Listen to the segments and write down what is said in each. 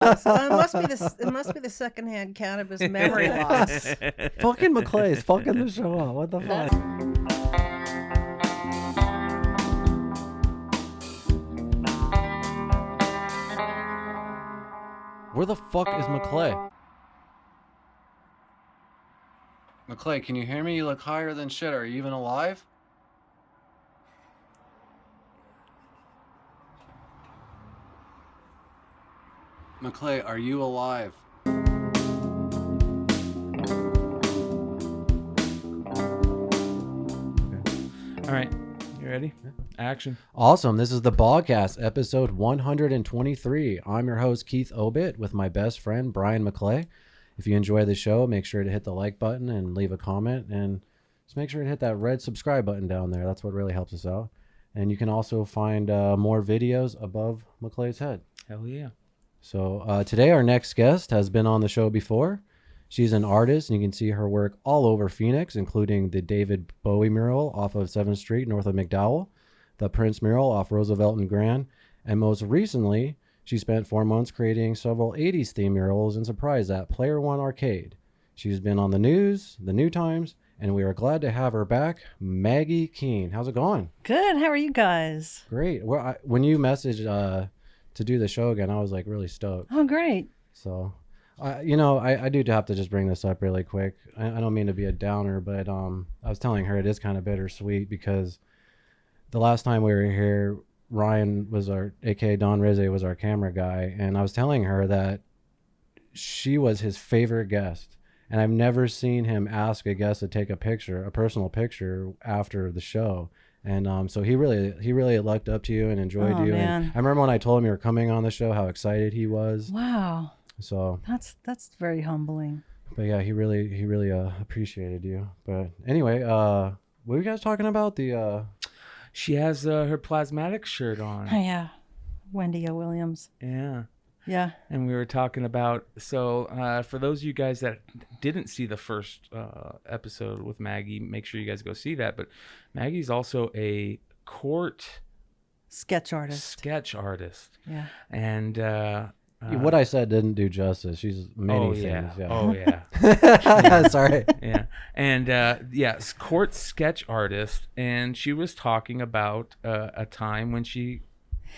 It must be the secondhand cannabis memory loss. Fucking McClay's fucking the show up. What the fuck? Where the fuck is McClay? McClay, can you hear me? You look higher than shit. Are you even alive? McClay, are you alive? All right, you ready? Action. Awesome. This is the Bogcast, episode 123. I'm your host, Keith Obit, with my best friend, Brian McClay. If you enjoy the show, make sure to hit the like button and leave a comment. And just make sure to hit that red subscribe button down there. That's what really helps us out. And you can also find more videos above McClay's head. Hell yeah. So today our next guest has been on the show before. She's an artist, and you can see her work all over Phoenix, including the David Bowie mural off of 7th Street north of McDowell, the Prince mural off Roosevelt and Grand, and most recently, she spent 4 months creating several 80s theme murals in Surprise at Player One Arcade. She's been on the news, the New Times, and we are glad to have her back, Maggie Keane. How's it going? Good. How are you guys? Great. Well, when you messaged to do the show again, I was like really stoked. Oh, great. So, I do have to just bring this up really quick. I don't mean to be a downer, but I was telling her it is kind of bittersweet because the last time we were here, Ryan was aka Don Rizze was our camera guy, and I was telling her that she was his favorite guest, and I've never seen him ask a guest to take a personal picture after the show. And so he really looked up to you and enjoyed you. Man. And I remember when I told him you were coming on the show, how excited he was. Wow. So that's very humbling. But yeah, he really appreciated you. But anyway, what were you guys talking about? She has her Plasmatics shirt on. Oh, yeah. Wendy O. Williams. Yeah. Yeah. And we were talking about, so for those of you guys that didn't see the first episode with Maggie, make sure you guys go see that. But Maggie's also a court Sketch artist. Yeah. And what I said didn't do justice. She's many things. Yeah. Oh yeah. Sorry. Yeah. And yes, court sketch artist. And she was talking about a time when she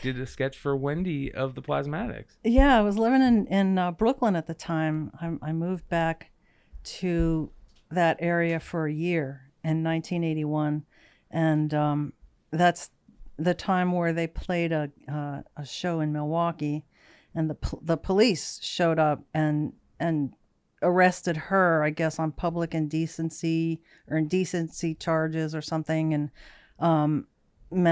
did a sketch for Wendy of the Plasmatics. Yeah, I was living in Brooklyn at the time. I moved back to that area for a year in 1981, and that's the time where they played a show in Milwaukee, and the police showed up and arrested her, I guess, on public indecency or indecency charges or something, and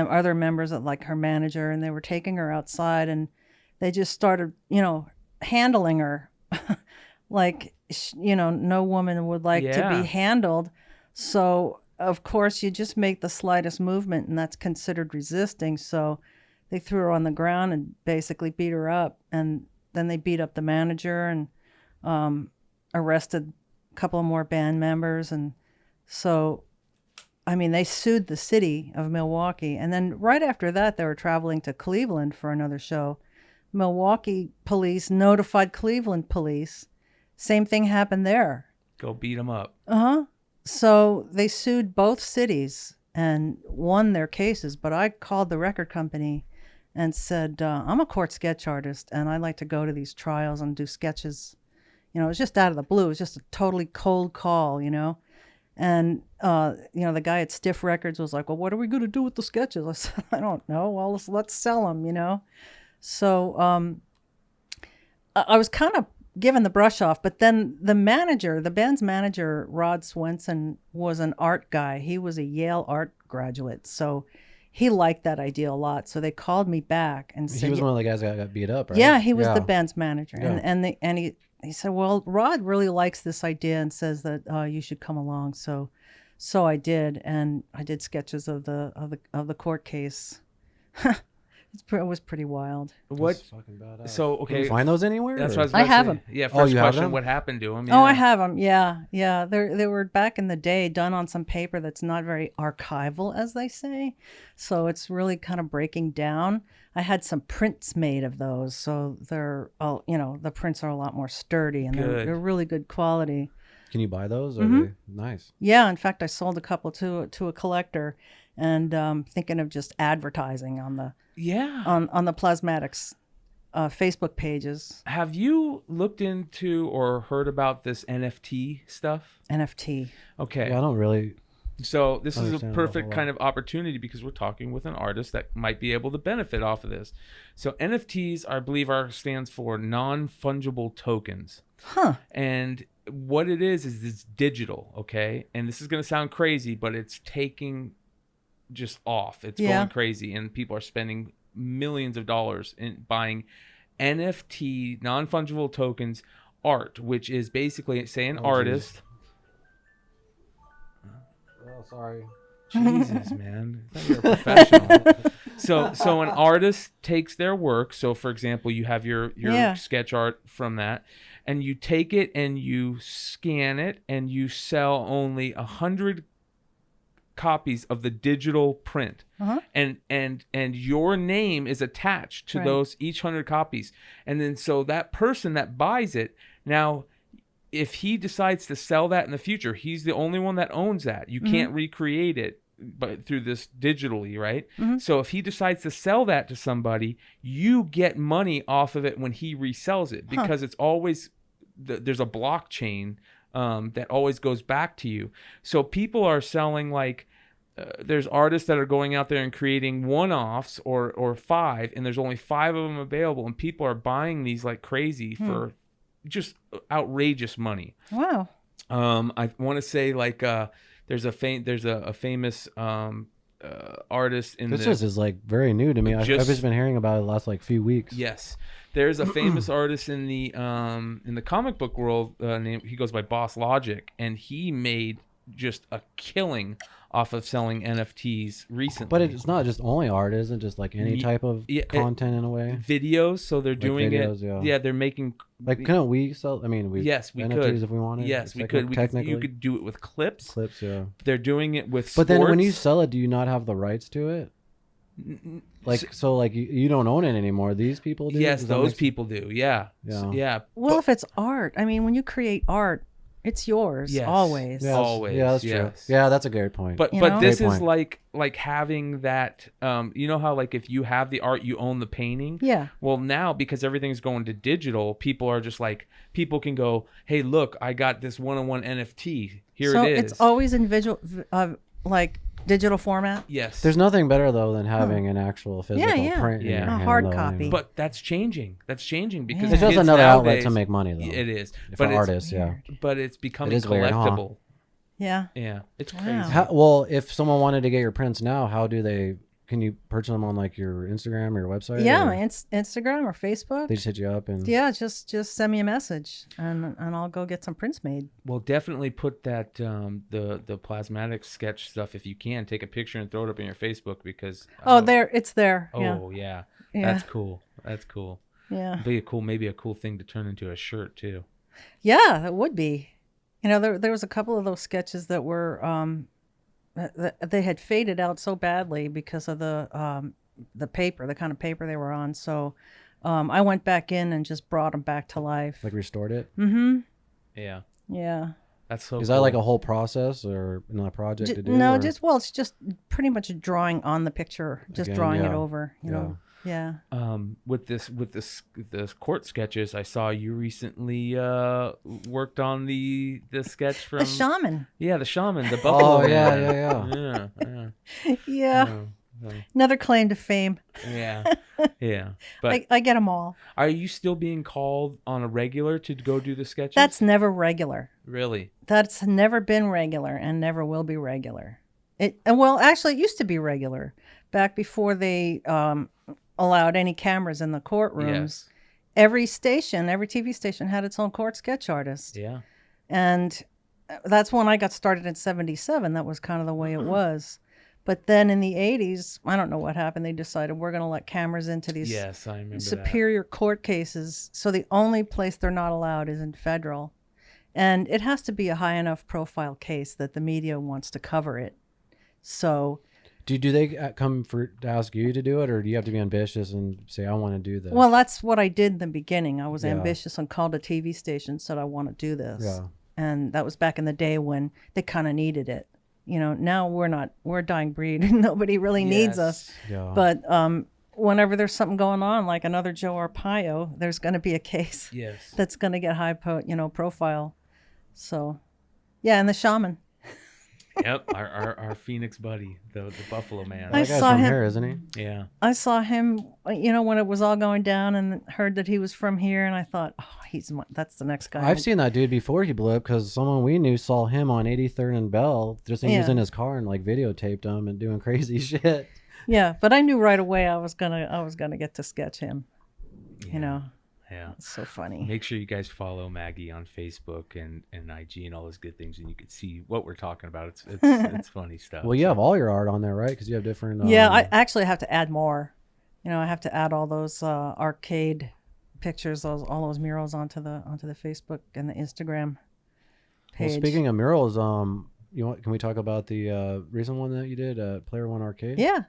other members of like her manager, and they were taking her outside, and they just started, handling her like, no woman would like to be handled. So of course you just make the slightest movement and that's considered resisting. So they threw her on the ground and basically beat her up, and then they beat up the manager and arrested a couple of more band members. And so they sued the city of Milwaukee. And then right after that, they were traveling to Cleveland for another show. Milwaukee police notified Cleveland police. Same thing happened there. Go beat them up. So they sued both cities and won their cases. But I called the record company and said, I'm a court sketch artist, and I like to go to these trials and do sketches. It was just out of the blue. It was just a totally cold call, And, the guy at Stiff Records was like, well, what are we going to do with the sketches? I said, I don't know. Well, let's sell them, So I was kind of given the brush off. But then the band's manager, Rod Swenson, was an art guy. He was a Yale art graduate. So he liked that idea a lot. So they called me back and said... He was one of the guys that got beat up, right? Yeah, he was the band's manager. Yeah. And he said, well, Rod really likes this idea and says that you should come along. So I did, and I did sketches of the court case. It was pretty wild. What? That's fucking badass. So Can okay, you find those anywhere? that's or- what I was I about to have say. 'em. Yeah. Oh, First you have question: them? what happened to them? Oh, I have them. Yeah, yeah. They were back in the day, done on some paper that's not very archival, as they say. So it's really kind of breaking down. I had some prints made of those, so they're all, the prints are a lot more sturdy and Good. they're really good quality. Can you buy those? Are Mm-hmm. they nice? Yeah, in fact, I sold a couple to a collector, and thinking of just advertising on the Yeah. on the Plasmatics Facebook pages. Have you looked into or heard about this NFT stuff? NFT. Okay. Yeah, I don't really. So this is a Understand a perfect whole kind of opportunity because we're talking with an artist that might be able to benefit off of this. So NFTs, I believe, stands for non-fungible tokens. Huh. And what it is it's digital, okay? And this is going to sound crazy, but it's taking just off. It's Yeah. going crazy, and people are spending millions of dollars in buying NFT, non-fungible tokens, art, which is basically, say, an Oh, artist. Oh, sorry. Jesus, man. I thought you were a professional. So an artist takes their work. So, for example, you have your Yeah. sketch art from that, and you take it and you scan it, and you sell only 100 copies of the digital print. Uh-huh. And your name is attached to Right. those each 100 copies. And then so that person that buys it now, if he decides to sell that in the future, he's the only one that owns that. You can't recreate it but through this digitally, right? So if he decides to sell that to somebody, you get money off of it when he resells it because it's always there's a blockchain that always goes back to you. So people are selling like there's artists that are going out there and creating one-offs or 5, and there's only 5 of them available, and people are buying these like crazy for just outrageous money. Wow. I want to say like there's a famous artist in This the just is like very new to me. I've just been hearing about it the last like few weeks. yes. There's a famous artist in the comic book world named, he goes by Boss Logic, and he made just a killing off of selling NFTs recently. But it's not just only art, isn't it? Just like any type of content in a way. Videos, so they're doing videos, it. yeah. They're making Like, couldn't we sell? I mean, yes, we NFTs could if we wanted. Yes, It's we like, could. Technically, You could do it with clips. clips, yeah. They're doing it with. But then when you sports. sell it, do you not have the rights to it? Like, so like you don't own it anymore. These people do. Yes, Does that those make people do. Yeah. Yeah. Yeah. Well, if it's art, I mean, when you create art, it's yours Yes. always. sense? Always, Yeah, that's yes. true. Yeah, that's a great point. But You but know? this Great is point. like having that you know how like if you have the art you own the painting. Yeah. Well, now because everything's going to digital, people are just like people can go, hey, look, I got this one-on-one NFT. Here So it is. it's always in like digital format. Yes. There's nothing better though than having an actual physical yeah. print. in Yeah. your A hand, hard though, copy. anyway. But that's changing. That's changing because It's just kids another outlet to nowadays- make money though. It is. For But artists, yeah. But it's becoming It is weird, huh? collectible. Yeah. Yeah. It's Wow. crazy. Well, if someone wanted to get your prints now, how do they? Can you purchase them on like your Instagram or your website? Yeah, or my Instagram or Facebook. they just hit you up and Yeah, just send me a message and I'll go get some prints made. Well, definitely put that the plasmatic sketch stuff if you can. Take a picture and throw it up in your Facebook because It's there. Oh yeah. Yeah. That's cool. That's cool. Yeah. Maybe a cool thing to turn into a shirt too. Yeah, it would be. You know, there was a couple of those sketches that were they had faded out so badly because of the paper, the kind of paper they were on. So I went back in and just brought them back to life. like restored it. Mm-hmm. Yeah. Yeah. That's so Is cool. that like a whole process or not a project to do? No, or- it's just pretty much drawing on the picture, just Again, drawing it yeah. over. You know. Yeah. with this court sketches, I saw you recently worked on the sketch from The shaman. Yeah, the shaman, the buffalo. Oh yeah, man. yeah. Yeah. Yeah. Yeah. Another claim to fame. Yeah. Yeah. But I get them all. are you still being called on a regular to go do the sketches? That's never regular. really. That's never been regular and never will be regular. Actually, it used to be regular back before they allowed any cameras in the courtrooms. Yes. Every TV station had its own court sketch artist. Yeah. And that's when I got started in 77. That was kind of the way it was. But then in the 80s, I don't know what happened. They decided we're going to let cameras into these Yes, I remember superior court cases. So the only place they're not allowed is in federal. And it has to be a high enough profile case that the media wants to cover it. So Do they come to ask you to do it, or do you have to be ambitious and say, I want to do this? well, that's what I did in the beginning. I was Yeah. ambitious and called a TV station, said I want to do this. Yeah. And that was back in the day when they kind of needed it. You know, now we're a dying breed. Nobody really needs us. Yeah. But whenever there's something going on, like another Joe Arpaio, there's going to be a case Yes. that's going to get high profile. So, yeah, and the shaman. Yep, our Phoenix buddy, the Buffalo Man. I That guy's saw from him- here, isn't he? Yeah. I saw him, when it was all going down, and heard that he was from here, and I thought, oh, that's the next guy. I've seen that dude before he blew up because someone we knew saw him on 83rd and Bell. Just he was Yeah. in his car and like videotaped him and doing crazy shit. Yeah, but I knew right away I was gonna get to sketch him. Yeah. It's so funny. Make sure you guys follow Maggie on Facebook and IG and all those good things, and you can see what we're talking about. It's funny stuff. Well, you have all your art on there, right? Because you have different. Yeah, I actually have to add more. I have to add all those arcade pictures, all those murals onto the Facebook and the Instagram page. Well, speaking of murals, can we talk about the recent one that you did, Player One Arcade? Yeah.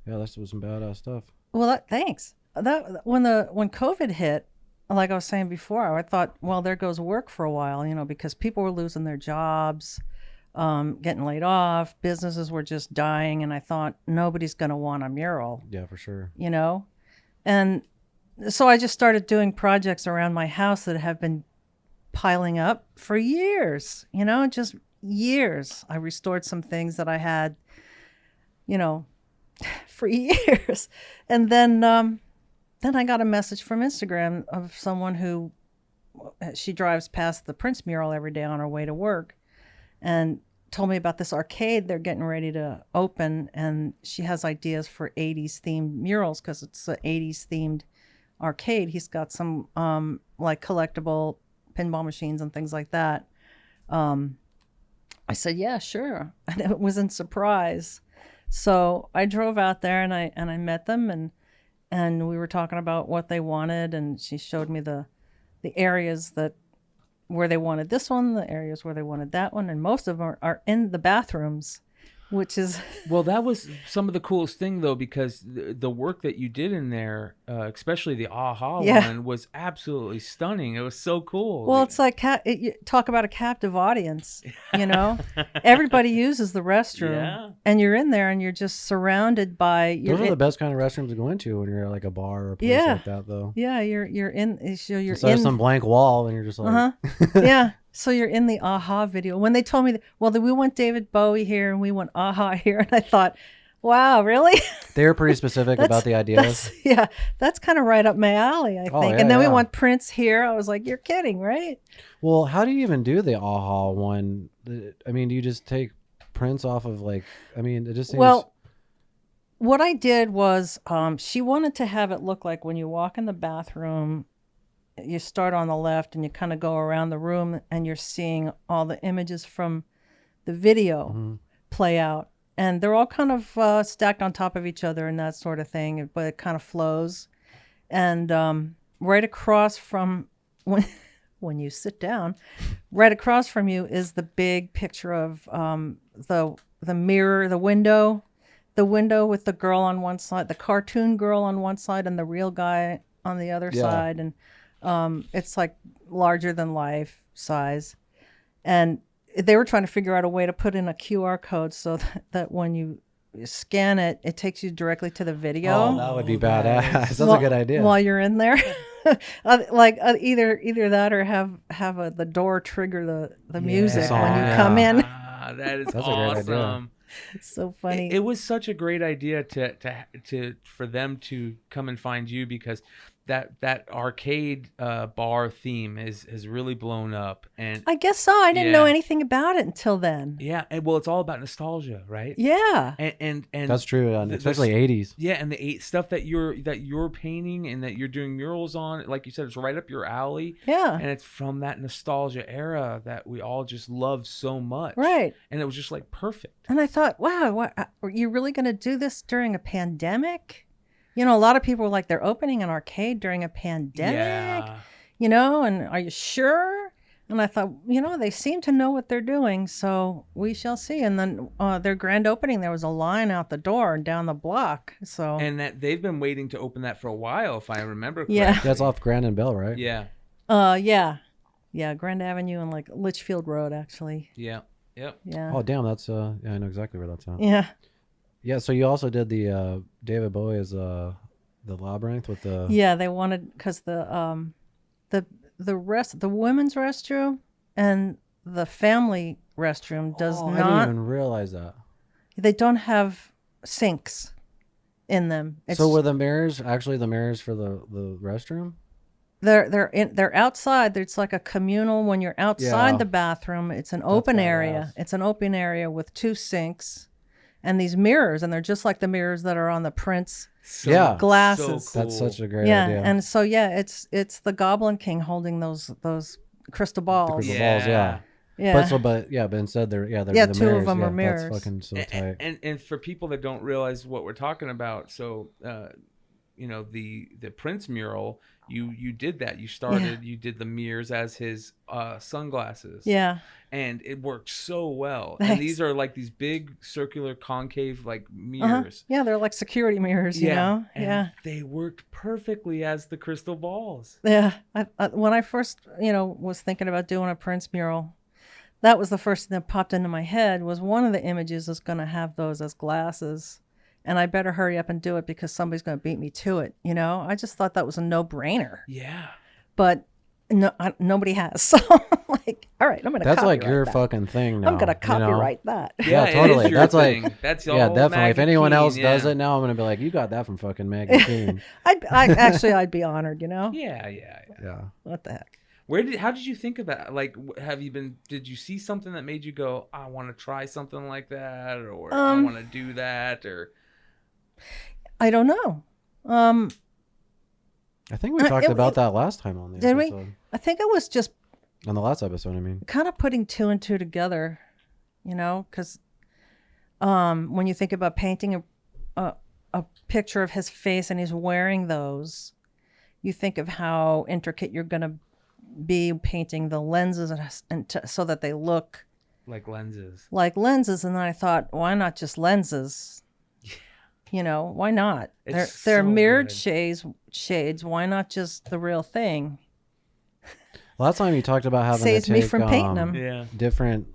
Yeah, that was some badass stuff. Well, thanks. That when COVID hit, like I was saying before, I thought, well, there goes work for a while, because people were losing their jobs, getting laid off, businesses were just dying, and I thought nobody's going to want a mural, Yeah, for sure. And so I just started doing projects around my house that have been piling up for years, just years. I restored some things that I had, for years. And then I got a message from Instagram of someone who, she drives past the Prince mural every day on her way to work, and told me about this arcade they're getting ready to open, and she has ideas for 80s themed murals because it's an 80s themed arcade. He's got some like collectible pinball machines and things like that. I said, yeah, sure. And it was in surprise. So I drove out there and I met them, and we were talking about what they wanted, and she showed me the areas where they wanted this one, the areas where they wanted that one, and most of them are in the bathrooms, which is Well, that was some of the coolest thing, though, because the work that you did in there, especially the aha Yeah. one, was absolutely stunning. It was so cool. well, it's like you talk about a captive audience. Everybody uses the restroom, Yeah. and you're in there, and you're just surrounded by. Those are the best kind of restrooms to go into when you're at like a bar or a place Yeah. like that, though. Yeah, you're in. So you're Instead of in some blank wall, and you're just like, yeah. So you're in the aha video. When they told me we want David Bowie here and we want aha here, and I thought, wow, really? they were pretty specific about the ideas. That's kind of right up my alley, I think. Oh, yeah, and then we yeah. want Prince here. I was like, you're kidding, right? Well, how do you even do the aha one? I mean, do you just take prints off of it just seems... Well, what I did was she wanted to have it look like when you walk in the bathroom, you start on the left and you kind of go around the room and you're seeing all the images from the video play out. And they're all kind of stacked on top of each other and that sort of thing, but it kind of flows. And right across from when you sit down, right across from you is the big picture of the mirror, the window with the girl on one side, the cartoon girl on one side, and the real guy on the other side. And it's like larger than life size. And they were trying to figure out a way to put in a QR code so that when you scan it, it takes you directly to the video. Oh, that would be badass. That's a good idea. While you're in there. Either that or have the door trigger the music song, when you yeah. come in. That is That's a great idea. awesome. It's so funny. It was such a great idea to for them to come and find you, because that arcade bar theme has really blown up. And I guess so. I didn't know anything about it until then. yeah, and well, it's all about nostalgia, right? Yeah. And that's true, especially 80s. Yeah, and the stuff that you're painting and that you're doing murals on, like you said, it's right up your alley. Yeah. And it's from that nostalgia era that we all just loved so much. Right. And it was just like perfect. And I thought, wow, are you really going to do this during a pandemic? You know, a lot of people were like, they're opening an arcade during a pandemic, you know, and are you sure? And I thought, you know, they seem to know what they're doing, so we shall see. And then their grand opening, there was a line out the door and down the block. So and that they've been waiting to open that for a while, if I remember correctly. Yeah. That's off Grand and Bell, right? Yeah. Yeah, Grand Avenue and like Litchfield Road, actually. Yeah. Yep. Yeah. Oh, damn, that's yeah, I know exactly where that's at. Yeah. Yeah, so you also did the David Bowie's the Labyrinth with the Yeah, they wanted, because the women's restroom and the family restroom does I not. didn't even realize that. They don't have sinks in them. So were the mirrors actually the mirrors for the restroom? They're outside. It's like a communal. When you're outside the bathroom, it's an open area. It's an open area with 2 sinks and these mirrors, and they're just like the mirrors that are on the Prince glasses. So cool. That's such a great idea. And so it's the Goblin King holding those crystal balls. The crystal balls, yeah. Yeah. But instead they're the 2 mirrors. of them are mirrors. That's fucking so tight. And for people that don't realize what we're talking about, so you know, the Prince mural, you did that. You did the mirrors as his sunglasses. Yeah. And it worked so well. Thanks. And these are like these big circular concave like mirrors. Yeah, they're like security mirrors, you know? And they worked perfectly as the crystal balls. Yeah. I when I first, was thinking about doing a Prince mural, that was the first thing that popped into my head, was one of the images is going to have those as glasses. And I better hurry up and do it because somebody's going to beat me to it, you know? I just thought that was a no-brainer. Yeah. But no, nobody has. So I'm like, all right, I'm going to copyright That's like your that. fucking thing now. I'm going to copyright that. Yeah, totally. It is your That's thing. like, that's yeah, all definitely. Maggie If anyone Keane, else does it now, I'm going to be like, you got that from fucking Maggie Keane. I'd be honored, you know? Yeah. What the heck? How did you think of that? Like, did you see something that made you go, I want to try something like that, or I want to do that, or? I don't know. I think we talked about that last time on the did episode. we? I think it was just On the last episode, I mean. kind of putting 2 and 2 together, you know, because when you think about painting a picture of his face and he's wearing those, you think of how intricate you're going to be painting the lenses so that they look Like lenses. And then I thought, why not just lenses? You know, why not? They're so mirrored good. shades. Why not just the real thing? Last time you talked about having Saves to me take from painting them. Yeah. different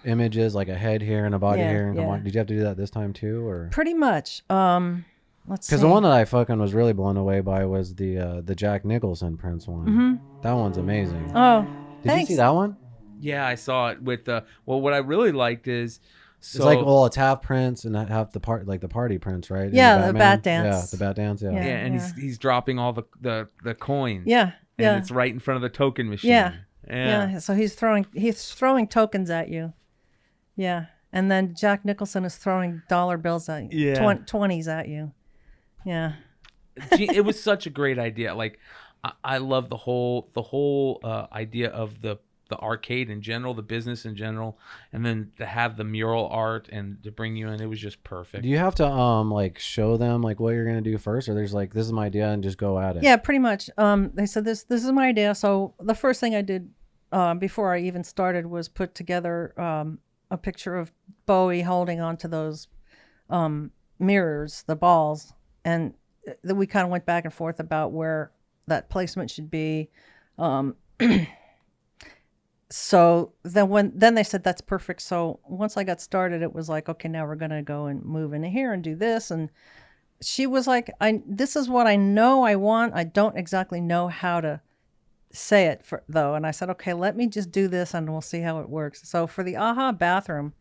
images, like a head here and a body Yeah, here. And yeah. did you have to do that this time too, or? Pretty much. Let's see. Because the one that I fucking was really blown away by was the Jack Nicholson Prince one. Mm-hmm. That one's amazing. Oh, Did thanks. you see that one? Yeah, I saw it with what I really liked is It's like, well, it's half Prince and half the party Prince, right? Yeah, the Batman. bat dance. Yeah, the bat dance. Yeah. yeah, and he's dropping all the coins. Yeah, And it's right in front of the token machine. Yeah. So he's throwing tokens at you. Yeah. And then Jack Nicholson is throwing dollar bills at you. Yeah. 20s at you. Yeah. It was such a great idea. Like, I love the whole idea of the arcade in general, the business in general, and then to have the mural art and to bring you in, it was just perfect. Do you have to like show them like what you're gonna do first, or there's like, this is my idea and just go at it? Yeah, pretty much. They said this is my idea. So the first thing I did before I even started was put together a picture of Bowie holding onto those mirrors, the balls, and then we kind of went back and forth about where that placement should be. So then they said that's perfect. So once I got started, it was like, okay, now we're gonna go and move into here and do this. And she was like, this is what I know I want. I don't exactly know how to say it though. And I said, okay, let me just do this and we'll see how it works. So for the AHA bathroom,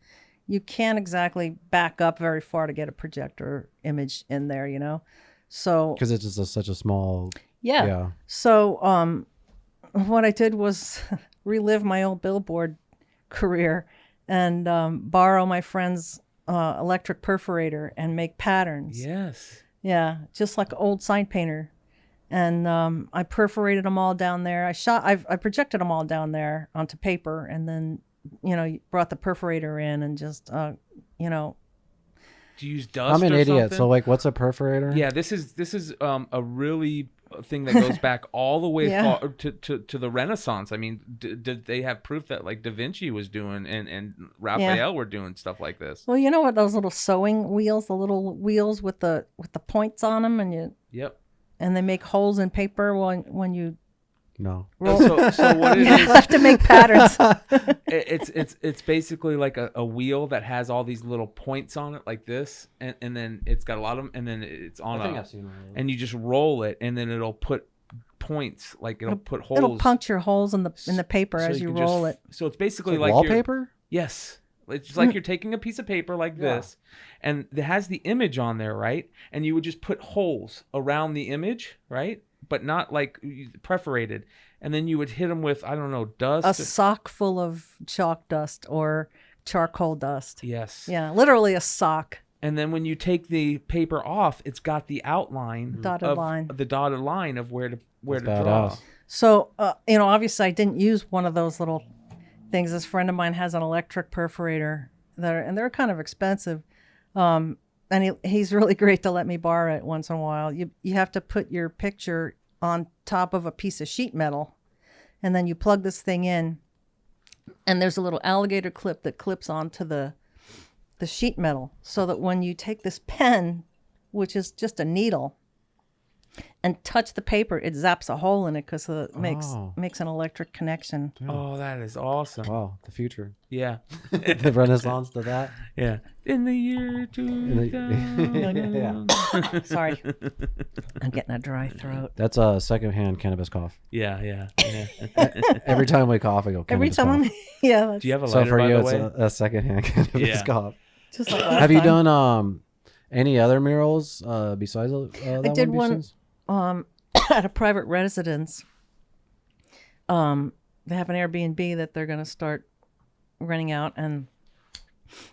you can't exactly back up very far to get a projector image in there, you know? So because it's just such a small Yeah. Yeah. So what I did was relive my old billboard career and borrow my friend's electric perforator and make patterns. Yes. Yeah, just like an old sign painter. And I perforated them all down there. I projected them all down there onto paper, and then brought the perforator in and just you know Do you use dust? I'm an or idiot. something? So like, what's a perforator? Yeah, this is a really thing that goes back all the way Yeah. far to the Renaissance. I mean, did they have proof that like Da Vinci was doing and Raphael were doing stuff like this? Well, you know what, those little sewing wheels, the little wheels with the points on them, Yep. and they make holes in paper when you No. roll. So what it You is, have to make patterns. it's basically like a wheel that has all these little points on it like this, and then it's got a lot of them, and then it's on seen one. and you just roll it, and then it'll put points, like it'll put holes. It'll puncture holes in the paper so as you can roll just- it. So it's basically like wallpaper. Yes. It's like you're taking a piece of paper like this, and it has the image on there, right? And you would just put holes around the image, right? But not like perforated. And then you would hit them with, I don't know, dust. A sock full of chalk dust or charcoal dust. Yes. Yeah, literally a sock. And then when you take the paper off, it's got the outline, Dotted line. the dotted line of where to That's draw. badass. So, obviously I didn't use one of those little things. This friend of mine has an electric perforator and they're kind of expensive. And he's really great to let me borrow it once in a while. You have to put your picture on top of a piece of sheet metal, and then you plug this thing in, and there's a little alligator clip that clips onto the sheet metal, so that when you take this pen, which is just a needle, and touch the paper, it zaps a hole in it because it makes an electric connection. Oh, that is awesome. Wow, the future. Yeah. The Renaissance to that. Yeah. In the year 2000. Sorry, I'm getting a dry throat. That's a secondhand cannabis cough. Yeah. Every time we cough, I go. Every "Cannabis time cough." yeah. That's Do you have a So lighter, for by you, the it's way? a secondhand cannabis Yeah. cough. just like last Have you time. done any other murals besides that I did one besides? at a private residence. They have an Airbnb that they're going to start renting out, and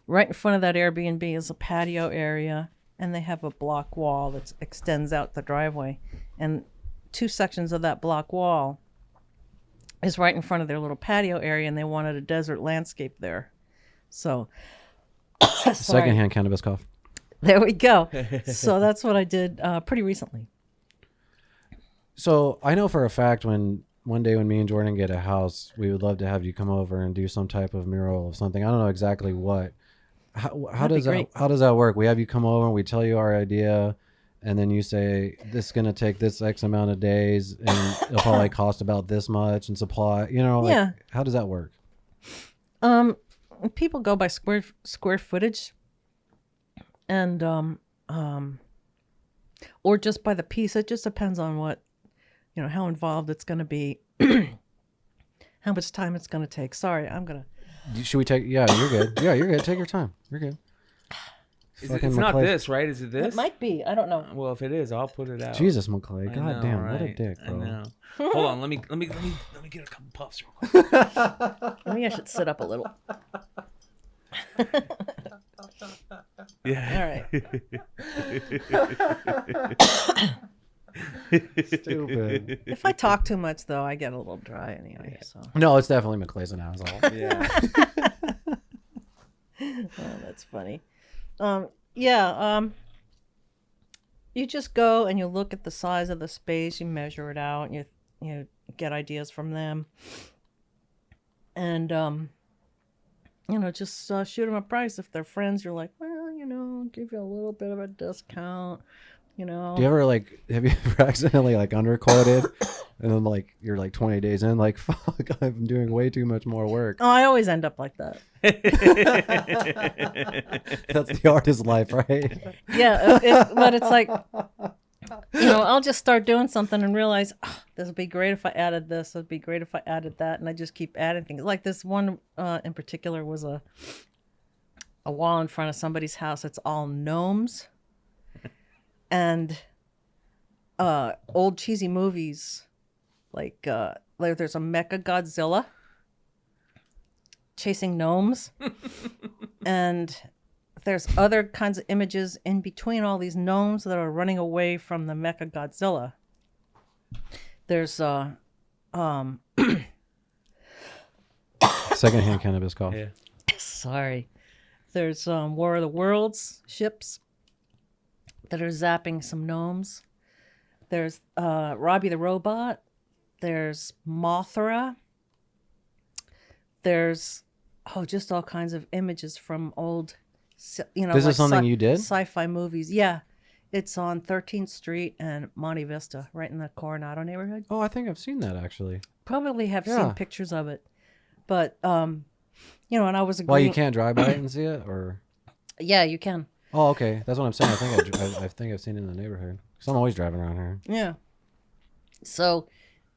right in front of that Airbnb is a patio area, and they have a block wall that extends out the driveway, and 2 sections of that block wall is right in front of their little patio area, and they wanted a desert landscape there. So sorry. Secondhand cannabis cough. There we go. So that's what I did pretty recently. So I know for a fact one day when me and Jordan get a house, we would love to have you come over and do some type of mural of something. I don't know exactly what. How does that work? We have you come over and we tell you our idea, and then you say this is gonna take this X amount of days and it'll probably cost about this much and supply. Yeah. How does that work? People go by square footage, and or just by the piece. It just depends on what, how involved it's going to be, how much time it's going to take. Sorry, I'm gonna. Should we take? Yeah, you're good. Yeah, you're good. Take your time. You're good. It's not this, right? Is it this? It might be. I don't know. Well, if it is, I'll put it out. Jesus, McClay. I God know, damn, what a right? dick, I bro. know. Hold on, let me get a couple puffs real quick. Maybe I should sit up a little. Yeah. All right. Stupid. If I talk too much, though, I get a little dry anyway. So. No, it's definitely McClay's an asshole. Yeah. Oh, that's funny. You just go and you look at the size of the space, you measure it out, and you get ideas from them, and just shoot them a price. If they're friends, you're like, well, give you a little bit of a discount, Do you ever have you ever accidentally underquoted, and then you're 20 days in, fuck, I'm doing way too much more work. Oh, I always end up like that. That's the artist's life, right? Yeah, but it's like, I'll just start doing something and realize, this would be great if I added this. It would be great if I added that. And I just keep adding things. Like this one in particular was a wall in front of somebody's house. It's all gnomes. And old cheesy movies, like there's a Mecha Godzilla chasing gnomes, and there's other kinds of images in between all these gnomes that are running away from the Mecha Godzilla. There's Secondhand cannabis cough. Yeah. sorry. There's War of the Worlds ships that are zapping some gnomes. There's Robbie the Robot. There's Mothra. There's just all kinds of images from old, This is something you did? sci-fi movies. Yeah, it's on 13th Street and Monte Vista, right in the Coronado neighborhood. Oh, I think I've seen that actually. Probably have Yeah. seen pictures of it, but and I was Why, agreeing. you can't drive by it and see it, or? Yeah, you can. Oh, okay. That's what I'm saying. I think I've seen it in the neighborhood. Because I'm always driving around here. Yeah. So,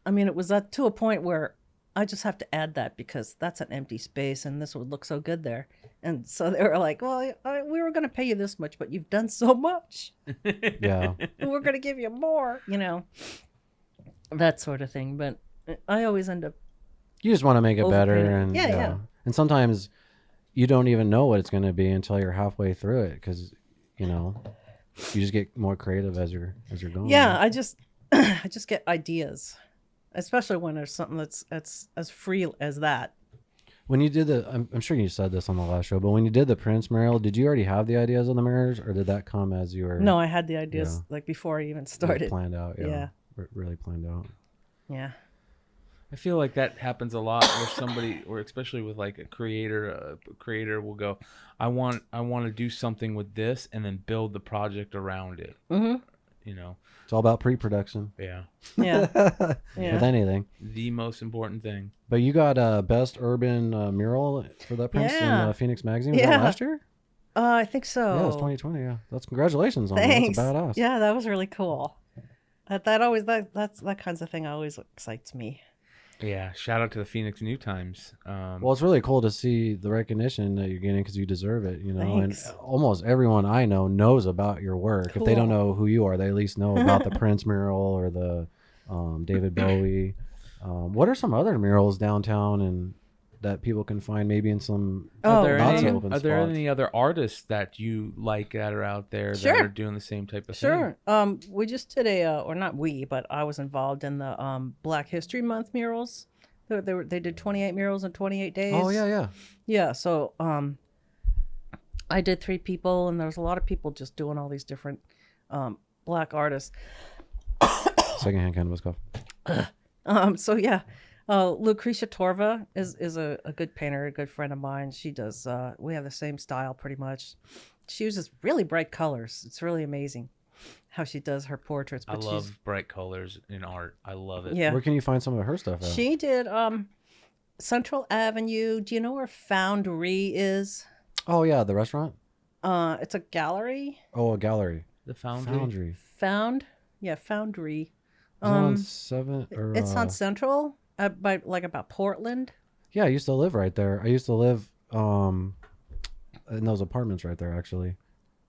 I mean, it was to a point where I just have to add that because that's an empty space and this would look so good there. And so they were like, well, we were going to pay you this much, but you've done so much. Yeah. And we're going to give you more, that sort of thing. But I always end up. You just want to make it better. Overpainting. And Yeah. And sometimes you don't even know what it's going to be until you're halfway through it because, you just get more creative as you're going. Yeah, I just get ideas, especially when there's something that's as free as that. When you did I'm sure you said this on the last show, but when you did the Prince mural, did you already have the ideas on the mirrors, or did that come as you were? No, I had the ideas like before I even started. Planned out. Yeah. Yeah. Really planned out. Yeah. I feel like that happens a lot where somebody, or especially with like a creator will go, I want to do something with this and then build the project around it. Mm-hmm. It's all about pre-production. Yeah. Yeah. With anything. The most important thing. But you got best urban mural for that Prince in Phoenix Magazine. Was that last year? I think so. Yeah, it was 2020. Yeah, that's congratulations on Thanks. that. That's badass. Yeah, that was really cool. That kinds of thing always excites me. Yeah. Shout out to the Phoenix New Times. Well, it's really cool to see the recognition that you're getting because you deserve it, Thanks. And almost everyone I know knows about your work. Cool. If they don't know who you are, they at least know about the Prince mural or the David Bowie. What are some other murals downtown and that people can find maybe in some Are there not so any, open are there spots? any other artists that you like that are out there Sure. that are doing the same type of thing? Sure. We just did or not we, but I was involved in the Black History Month murals. They did 28 murals in 28 days. Oh, yeah. Yeah. So I did 3 people, and there was a lot of people just doing all these different Black artists. Secondhand cannabis cough. So yeah, Lucretia Torva is a good painter, a good friend of mine. She does. We have the same style pretty much. She uses really bright colors. It's really amazing how she does her portraits. I But love bright colors in art. I love it. Yeah. Where can you find some of her stuff at? She did Central Avenue. Do you know where Foundry is? Oh, yeah, the restaurant? It's a gallery. Oh, a gallery. The Foundry. Foundry. Is it on 7 or It's on Central, by about Portland. Yeah, I used to live right there. I used to live in those apartments right there, actually.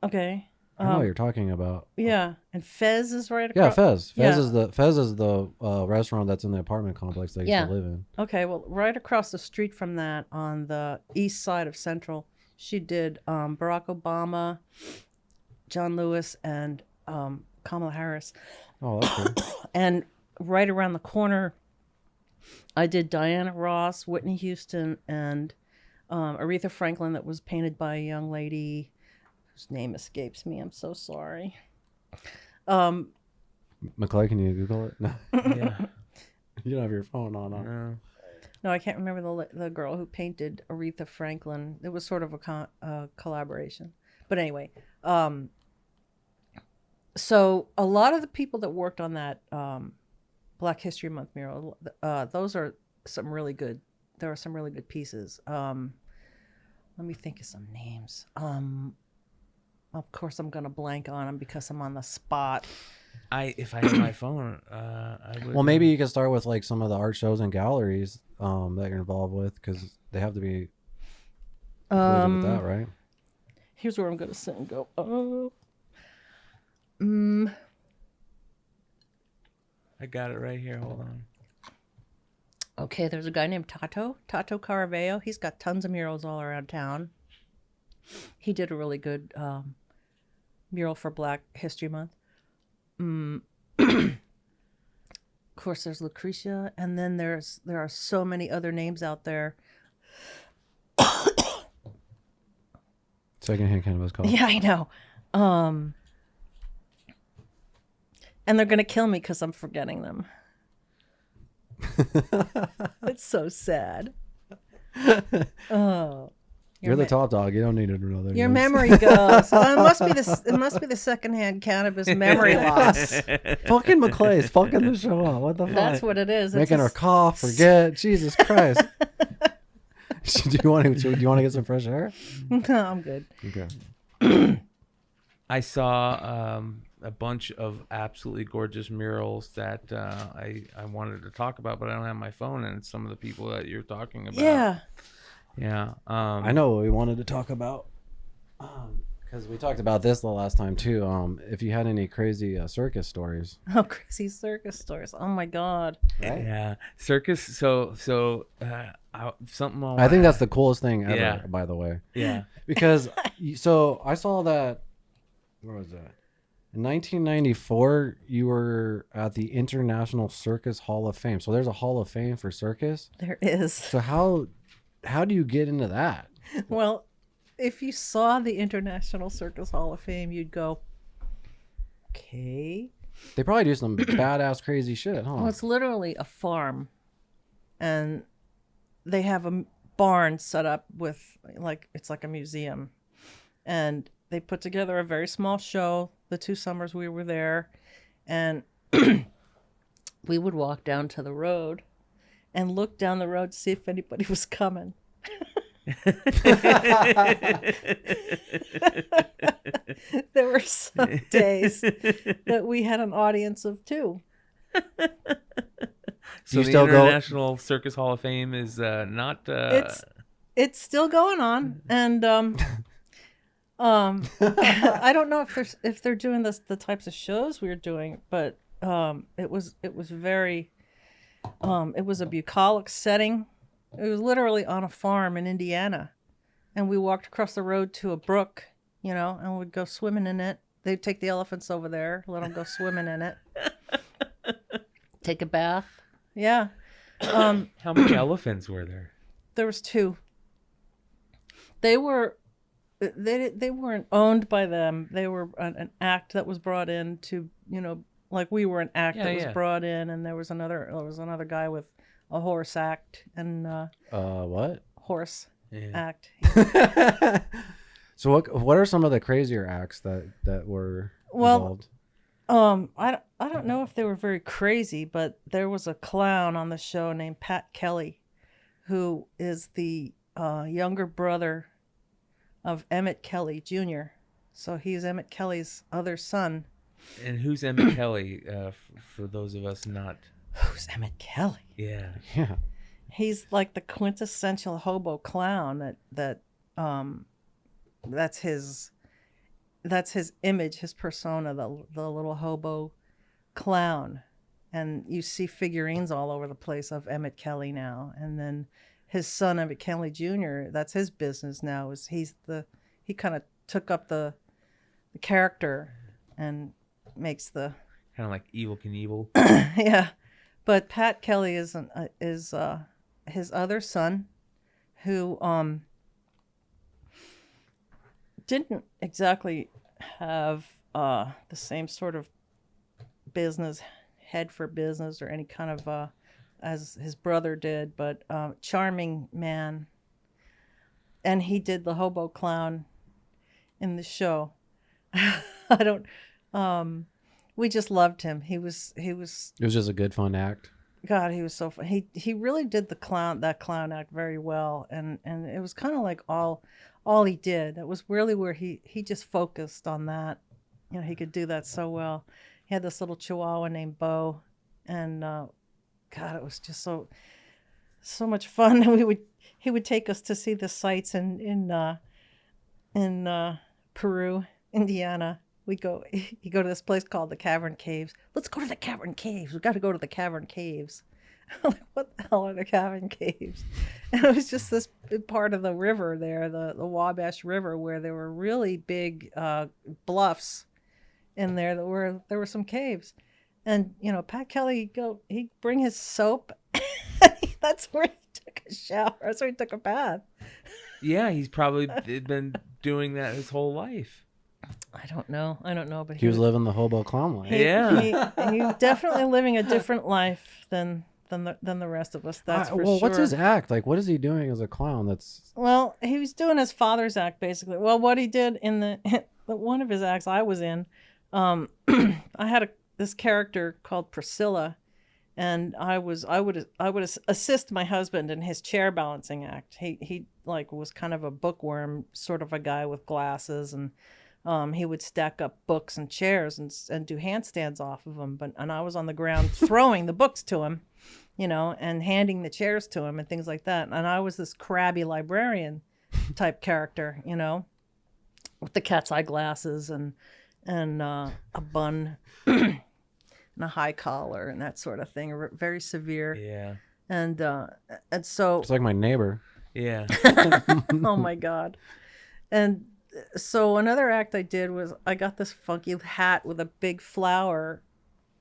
Okay. I know what you're talking about. Yeah, and Fez is right Yeah, across. Fez. Fez is the restaurant that's in the apartment complex that I used to live in. Okay, well, right across the street from that, on the east side of Central, she did Barack Obama, John Lewis, and Kamala Harris. Oh, that's cool. And right around the corner, I did Diana Ross, Whitney Houston, and Aretha Franklin that was painted by a young lady whose name escapes me. I'm so sorry. McClay, can you Google it? No. Yeah. You don't have your phone on. Huh? No. No, I can't remember the girl who painted Aretha Franklin. It was sort of a collaboration. But anyway, so a lot of the people that worked on that Black History Month mural, those are some really good. There are some really good pieces. Let me think of some names. Of course, I'm gonna blank on them because I'm on the spot. If I had my phone, I would. Well, maybe you could start with like some of the art shows and galleries that you're involved with, because they have to be included with that, right? Here's where I'm gonna sit and go. I got it right here. Hold on. Okay, there's a guy named Tato Caraveo. He's got tons of murals all around town. He did a really good mural for Black History Month. Of course, there's Lucretia, and then there are so many other names out there. Secondhand cannabis cough. Yeah, I know. And they're gonna kill me because I'm forgetting them. It's so sad. Oh, You're the top dog. You don't need to know that. your memory goes. It must be the secondhand cannabis memory loss. Fucking McClay's fucking the show up. What the fuck? That's what it is. It's Making her just- cough, forget. Jesus Christ. Do you want to get some fresh air? No, I'm good. Okay. I saw a bunch of absolutely gorgeous murals that I wanted to talk about, but I don't have my phone, and it's some of the people that you're talking about. Yeah. Yeah. I know what we wanted to talk about. Because we talked about this the last time too. If you had any crazy circus stories. Oh, crazy circus stories. Oh my God. Right? Yeah. Circus. So something. I think that's the coolest thing ever, Yeah. by the way. Yeah. Because so I saw that. Where was that? In 1994, you were at the International Circus Hall of Fame. So there's a Hall of Fame for circus. There is. So how do you get into that? Well, if you saw the International Circus Hall of Fame, you'd go, okay. They probably do some badass crazy shit, huh? Well, it's literally a farm, and they have a barn set up with it's like a museum, and they put together a very small show the 2 summers we were there, and we would walk down to the road and look down the road to see if anybody was coming. There were some days that we had an audience of 2. So You the still go- International Circus Hall of Fame is not. It's still going on, and I don't know if they're doing the types of shows we were doing, but it was very it was a bucolic setting. It was literally on a farm in Indiana, and we walked across the road to a brook, and we'd go swimming in it. They'd take the elephants over there, let them go swimming in it, take a bath. Yeah. How many elephants were there? There was 2. They weren't owned by them. They were an act that was brought in to, like we were an act that was brought in, and there was another guy with a horse act and What? horse act. So what are some of the crazier acts that were involved? I don't know if they were very crazy, but there was a clown on the show named Pat Kelly, who is the younger brother of Emmett Kelly Jr. So he's Emmett Kelly's other son. And who's Emmett Kelly? For those of us not. Who's Emmett Kelly? Yeah. Yeah. He's like the quintessential hobo clown that's his image, his persona, the little hobo clown. And you see figurines all over the place of Emmett Kelly now. And then his son, Emmett Kelly Jr., that's his business now. He kind of took up the character and makes the Kind of like Evel Knievel. yeah. But Pat Kelly is his other son, who didn't exactly have the same sort of business head for business or any kind of as his brother did, but charming man. And he did the hobo clown in the show. We just loved him. He was It was just a good fun act. God, he was so fun. He really did that clown act very well, and it was kind of like all he did. That was really where he just focused on that. He could do that so well. He had this little Chihuahua named Bo, and God, it was just so much fun. And he would take us to see the sights in Peru, Indiana, you go to this place called the Cavern Caves. Let's go to the Cavern Caves. We got to go to the Cavern Caves. I'm like, what the hell are the Cavern Caves? And it was just this part of the river there, the Wabash River, where there were really big bluffs in there there were some caves. And Pat Kelly he'd bring his soap. That's where he took a shower. That's where he took a bath. Yeah, he's probably been doing that his whole life. I don't know, but He was living the hobo clown life. he definitely living a different life than the rest of us. That's for sure. What's his act? Like, what is he doing as a clown? Well, he was doing his father's act, basically. Well, what he did in the one of his acts I was in, I had this character called Priscilla, and I would assist my husband in his chair balancing act. He like was kind of a bookworm sort of a guy with glasses, and he would stack up books and chairs and do handstands off of them. And I was on the ground throwing the books to him, and handing the chairs to him and things like that. And I was this crabby librarian type character, with the cat's eye glasses and a bun and a high collar and that sort of thing. Very severe. Yeah. And so It's like my neighbor. Yeah. oh my God. And so another act I did was I got this funky hat with a big flower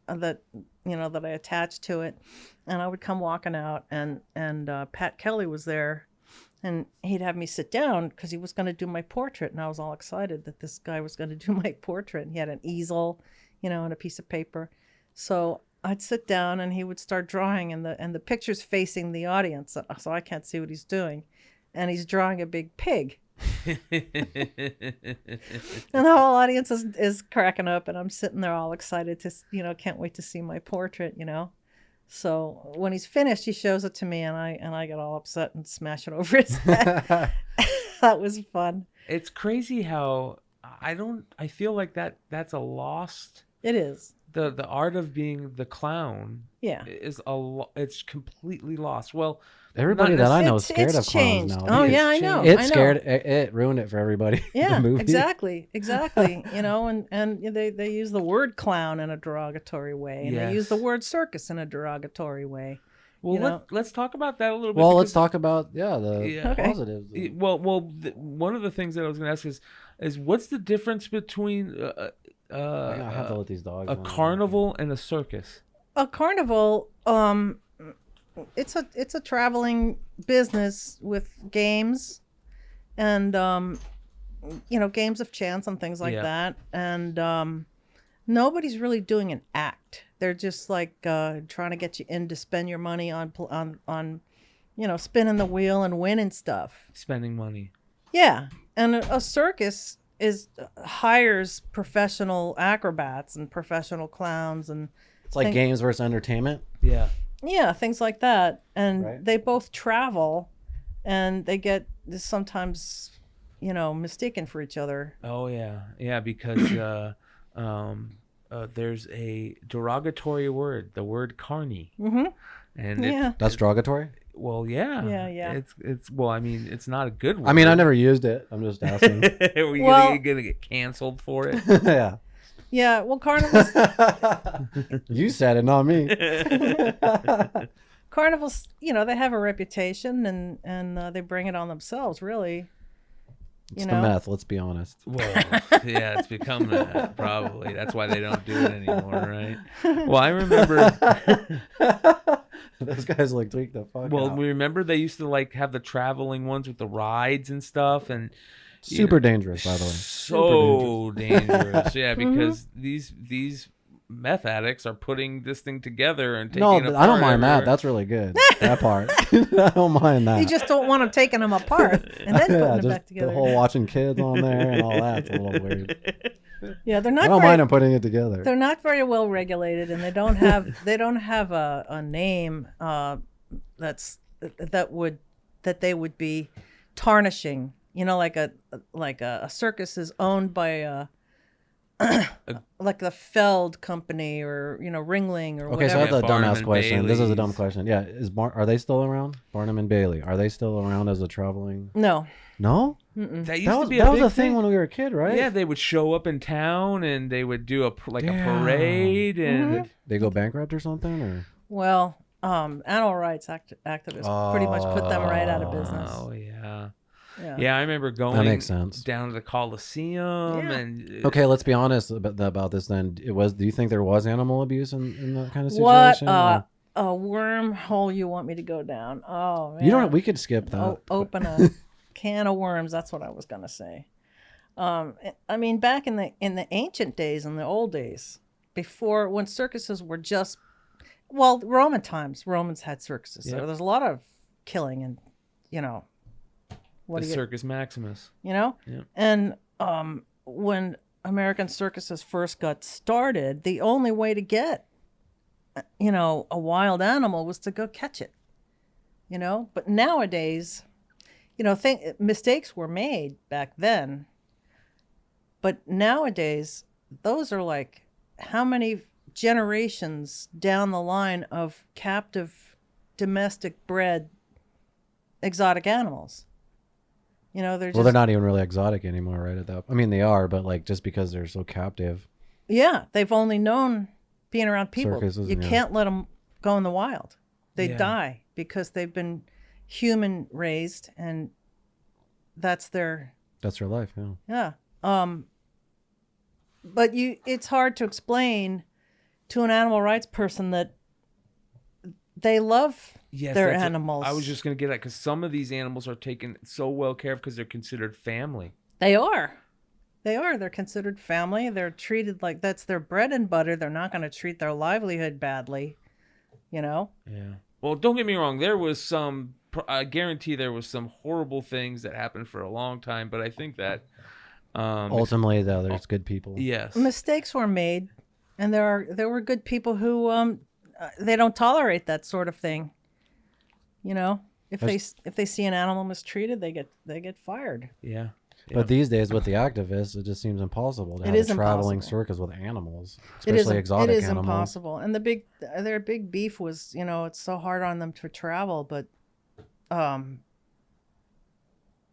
that I attached to it, and I would come walking out, and Pat Kelly was there, and he'd have me sit down because he was going to do my portrait, and I was all excited that this guy was going to do my portrait. And he had an easel, and a piece of paper, so I'd sit down and he would start drawing, and the picture's facing the audience, so I can't see what he's doing, and he's drawing a big pig. And the whole audience is cracking up, and I'm sitting there all excited to can't wait to see my portrait. So when he's finished, he shows it to me, and I get all upset and smash it over his head. That was fun. It's crazy how I feel like that's a lost. It is. The art of being the clown. Yeah. It's completely lost. Well, Everybody that I know is scared it's of changed. clowns Oh nowadays. yeah, I know. It scared. It ruined it for everybody. Yeah, the movie. exactly. And they use the word clown in a derogatory way, and they use the word circus in a derogatory way. Well, let's talk about that a little bit. Well, let's talk about the positives. Well, one of the things that I was going to ask is what's the difference between I have to let these dogs. a carnival and a circus? A carnival, it's a traveling business with games, and games of chance and things like that. And nobody's really doing an act. They're just like trying to get you in to spend your money on spinning the wheel and winning stuff. Spending money. Yeah, and a circus hires professional acrobats and professional clowns, and it's like games versus entertainment. Yeah, things like that. And Right. they both travel, and they get sometimes, mistaken for each other. Oh yeah, because there's a derogatory word, the word carny, and That's derogatory. well, yeah. It's well, I mean, it's not a good word. I mean, I never used it. I'm just asking. Are we gonna get canceled for it? Yeah. Yeah, well, carnivals, You said it, not me. carnivals, they have a reputation, and they bring it on themselves, really. It's the meth. Let's be honest. Well, yeah, it's become that, probably. That's why they don't do it anymore, right? Well, I remember. Those guys like tweak the fuck out. We remember they used to like have the traveling ones with the rides and stuff, and Super dangerous, by the way. So dangerous. Yeah, because these meth addicts are putting this thing together and taking it apart. I don't mind that. everywhere. That's really good. That part. I don't mind that. You just don't want them taking them apart and then putting them back together. The whole watching kids on there and all that's a little weird. Yeah, they're not. I don't mind them putting it together. They're not very well regulated, and they don't have a name that they would be tarnishing. Like a circus is owned by like the Feld Company or Ringling or Okay, whatever. so I have a Barnum dumbass and question. This is a dumb Bailey's. question. Yeah, are they still around? Barnum and Bailey, are they still around as a traveling? No, No? That used That to was be that a was big a thing when we were a kid, right? Yeah, they would show up in town and they would do a Damn. parade and They go bankrupt or something, or Well, animal rights activists pretty much put them right out of business. oh yeah. Yeah. Yeah, I remember going that makes sense. down to the Coliseum Yeah. and Okay, let's be honest about this then. Do you think there was animal abuse in that kind of What situation? Or- a wormhole you want me to go down? Oh man. you don't. We could skip that. Open a can of worms. That's what I was gonna say. I mean, back in the ancient days, in the old days, before when circuses were just, well, Roman times, Romans had circuses. Yep. So there's a lot of killing and, you know, the Circus Maximus. you know, Yep. and when American circuses first got started, the only way to get, you know, a wild animal was to go catch it, you know. But nowadays, you know, mistakes were made back then. But nowadays, those are like how many generations down the line of captive, domestic bred exotic animals. You know, they're just, Well, they're not even really exotic anymore, right? At that, I mean, they are, but like just because they're so captive. yeah, they've only known being around people. Circuses, You yeah. can't let them go in the wild. They Yeah. die because they've been human raised, and that's their That's their life. Yeah. yeah. But it's hard to explain to an animal rights person that they love Yes, their that's it. animals. I was just gonna get that because some of these animals are taken so well care of because they're considered family. They are. They are. They're considered family. They're treated like that's their bread and butter. They're not going to treat their livelihood badly, you know? Yeah. Well, don't get me wrong. There was some. I guarantee there was some horrible things that happened for a long time. But I think that Ultimately, though, there's good people. yes, Mistakes were made, and there were good people who they don't tolerate that sort of thing. You know, if they see an animal mistreated, they get fired. yeah. But these days, with the activists, it just seems impossible to have is a traveling impossible. circus with animals, It is especially exotic it is animals. impossible. And their big beef was, you know, it's so hard on them to travel, but They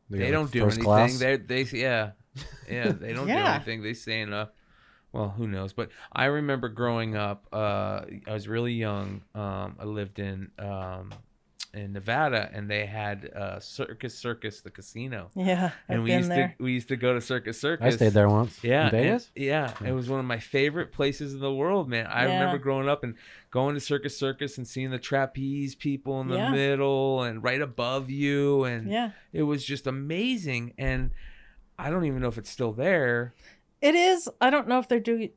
They got, don't like, do first anything. class. They they don't do Yeah. anything. They say well, who knows? But I remember growing up. I was really young. I lived in Nevada, and they had Circus, the casino. yeah, And I've we been used there. to go to Circus. I stayed there once. Yeah, In Vegas? it was one of my favorite places in the world, man. I Yeah. remember growing up and going to Circus and seeing the trapeze people in the Yeah. middle and right above you, and Yeah. it was just amazing. And I don't even know if it's still there. It is. I don't know if they do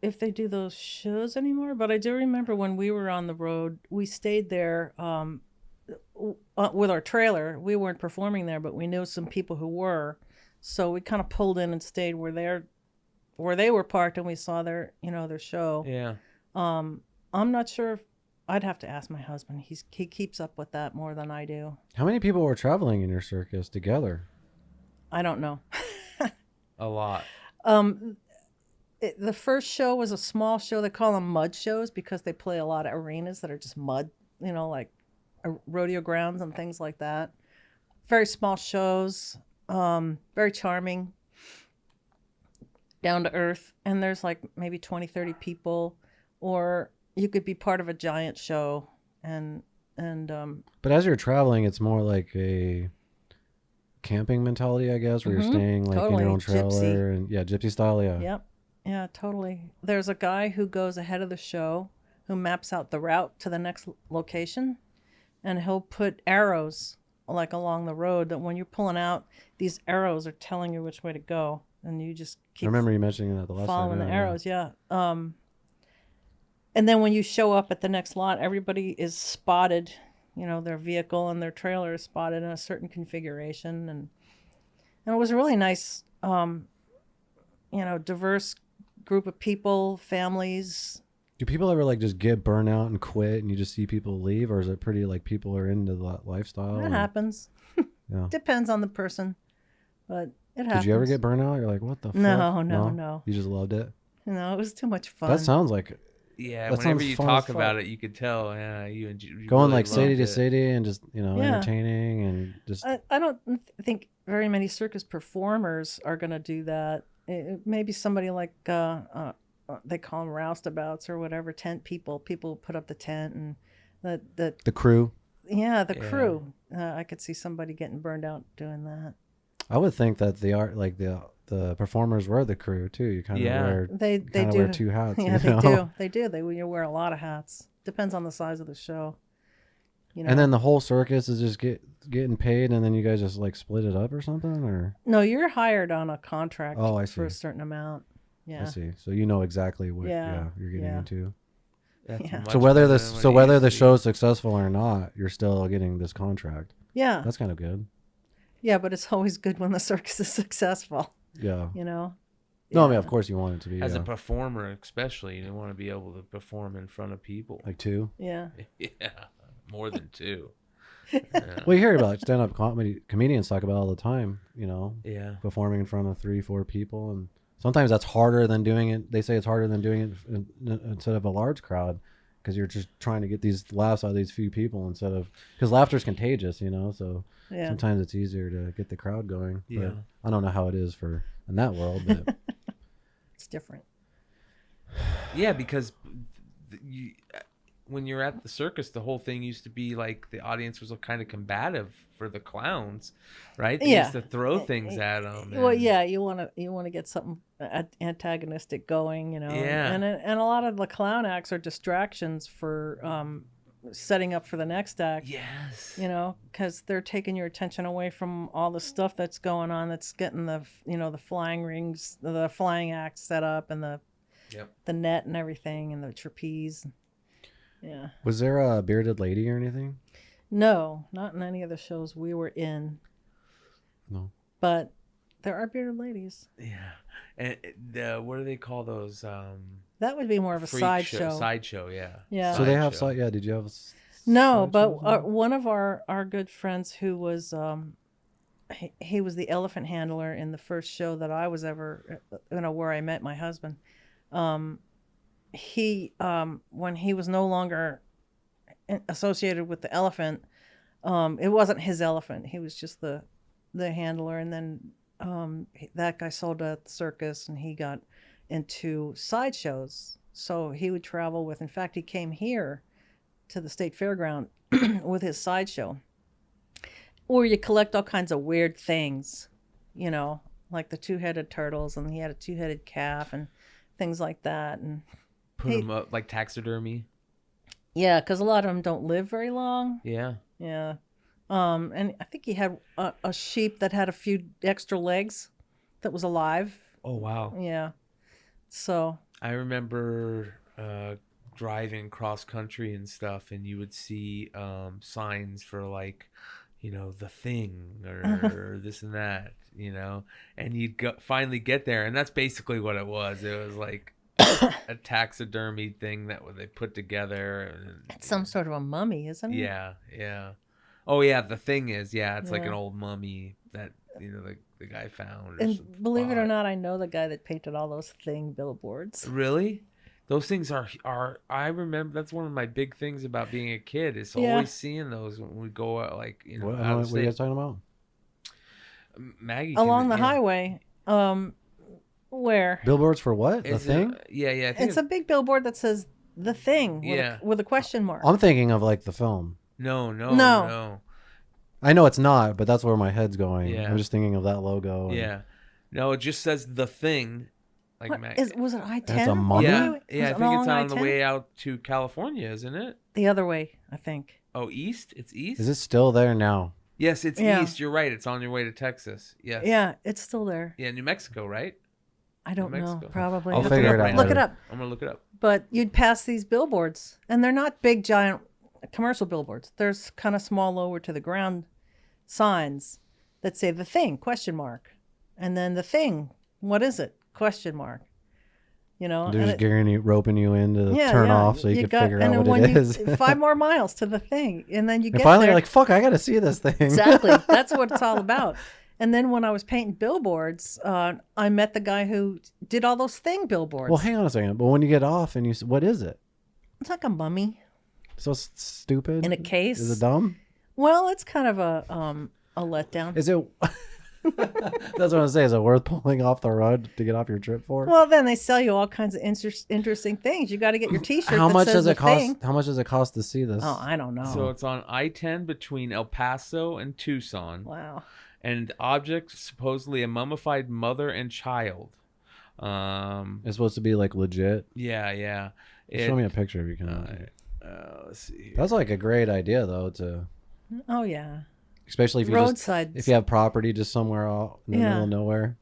those shows anymore, but I do remember when we were on the road, we stayed there with our trailer. We weren't performing there, but we knew some people who were, so we kind of pulled in and stayed where they were parked, and we saw their show. Yeah. I'm not sure if I'd have to ask my husband. He keeps up with that more than I do. How many people were traveling in your circus together? I don't know. A lot. The first show was a small show. They call them mud shows because they play a lot of arenas that are just mud, like rodeo grounds and things like that. Very small shows, very charming, down to earth. And there's like maybe 20, 30 people, or you could be part of a giant show. But as you're traveling, it's more like a camping mentality, I guess, where you're staying like in Totally. your own Gypsy. trailer and gypsy style. Yeah. Yep. Yeah, totally. There's a guy who goes ahead of the show who maps out the route to the next location, and he'll put arrows like along the road that when you're pulling out, these arrows are telling you which way to go, and you just I keep remember you mentioning that the last following time. the arrows. Yeah. And then when you show up at the next lot, everybody is spotted. Their vehicle and their trailer is spotted in a certain configuration, and it was a really nice, diverse group of people, families. Do people ever like just get burnt out and quit, and you just see people leave, or is it pretty like people are into that lifestyle? That happens. Yeah. Depends on the person, but it happens. Did you ever get burnt out? You're like, what the fuck? No. You just loved it. It was too much fun. That sounds like Yeah, That whenever sounds you fun talk as fuck. about it, you could tell. Yeah, you Going really like city loved to it. city and just Yeah. entertaining and just I don't think very many circus performers are going to do that. Maybe somebody like they call them roustabouts or whatever, tent people. People put up the tent and the the crew. yeah, the Yeah. crew. I could see somebody getting burned out doing that. I would think that the art, like the performers were the crew too. You kind of Yeah. wear They kind of do wear two hats. Yeah, you know? they do. They you wear a lot of hats. Depends on the size of the show. You know. And then the whole circus is just getting paid, and then you guys just like split it up or something, or no, you're hired on a contract Oh, I for a see. certain amount. Yeah. I see. So you know exactly what Yeah, you're getting yeah. into. That's Yeah. much So whether better this than what so it whether used the E to be. show's successful or not, you're still getting this contract. Yeah. That's kind of good. Yeah, but it's always good when the circus is successful, Yeah. you know? No, I mean Yeah. of course you want it to be As a performer, especially, you want to be able to perform in front of people. like two. Yeah. Yeah, more than two. Yeah. Well, you hear about stand-up comedians talk about it all the time. Yeah. Performing in front of 3-4 people, and sometimes that's harder than doing it. They say it's harder than doing it instead of a large crowd, because you're just trying to get these laughs out of these few people instead of, because laughter is contagious, so Yeah. sometimes it's easier to get the crowd going. Yeah. But I don't know how it is for in that world, but It's different. Yeah, because when you're at the circus, the whole thing used to be like the audience was kind of combative for the clowns, right? They Yeah. used to throw things at them. Well, yeah, you want to get something antagonistic going, Yeah. And a lot of the clown acts are distractions for setting up for the next act. Yes. Because they're taking your attention away from all the stuff that's going on, that's getting the flying rings, the flying act set up, and the net and everything, and the trapeze. Yeah. was there a bearded lady or anything? No, not in any of the shows we were in. No. But there are bearded ladies. Yeah. And what do they call those? That would be more of a Freak sideshow. Sideshow, yeah. Yeah. So they have Sideshow. yeah. Did you have? No, sideshows but and- one of our good friends who was he was the elephant handler in the first show that I was ever where I met my husband. He when he was no longer associated with the elephant, it wasn't his elephant. He was just the handler, and then that guy sold at the circus, and he got into sideshows. So he would travel with. In fact, he came here to the state fairground with his sideshow, where you collect all kinds of weird things, like the 2-headed turtles, and he had a 2-headed calf and things like that. And Put them up like taxidermy. yeah, because a lot of them don't live very long. Yeah. Yeah. And I think he had a sheep that had a few extra legs that was alive. Oh, wow. Yeah. So. I remember driving cross country and stuff, and you would see signs for like, the thing or this and that, and you'd finally get there, and that's basically what it was. It was like a taxidermy thing that they put together. And, it's some sort of a mummy, isn't it? Yeah, yeah. Oh, yeah. The thing is, it's like Yeah. an old mummy that the guy found. And believe it or not, I know the guy that painted all those thing billboards. Really? Those things are I remember that's one of my big things about being a kid is Yeah. always seeing those when we go out, like, What, out of what are you guys state. talking about? Maggie Along the yeah. highway, where Billboards for what? The Is it- thing? Yeah, I think it's a big billboard that says "the thing" with, Yeah. with a question mark. I'm thinking of like the film. No. I know it's not, but that's where my head's going. Yeah. I'm just thinking of that logo. and- Yeah. No, it just says the thing. Like Was it I-10? It's a mummy? Yeah, Was yeah. I it think it's along on the I-10? way out to California, isn't it? The other way, I think. Oh, east? It's east? Is it still there now? Yes, it's Yeah. east. You're right. It's on your way to Texas. Yes. Yeah, it's still there. Yeah, New Mexico, right? I don't know. Mexico. Probably. I'll Have to figure look, it out look it later. up. I'm gonna look it up. But you'd pass these billboards, and they're not big, giant commercial billboards. There's kind of small, lower to the ground signs that say "the thing?" question mark, and then "the thing." What is it? Question mark. They're and just gearing you, roping you in to yeah, turn yeah, off so you can figure and out then what when it is. 5 more miles to the thing, and then you And get finally, there. you're like, fuck, I got to see this thing. Exactly. That's what it's all about. And then when I was painting billboards, I met the guy who did all those thing billboards. Well, hang on a second. But when you get off and you what is it? It's like a mummy So stupid. in a case. Is it dumb? Well, it's kind of a letdown. Is it? That's what I'm saying. Is it worth pulling off the road to get off your trip for? Well, then they sell you all kinds of interesting things. You got to get your T-shirt. How that much says does the it cost? thing. How much does it cost to see this? Oh, I don't know. So it's on I-10 between El Paso and Tucson. Wow. And object supposedly a mummified mother and child. It's supposed to be like legit. Yeah. Show me a picture if you can. Let's see here. That's like a great idea though. To Oh yeah. especially if you Roadside. if you have property just somewhere out in the Yeah. middle of nowhere,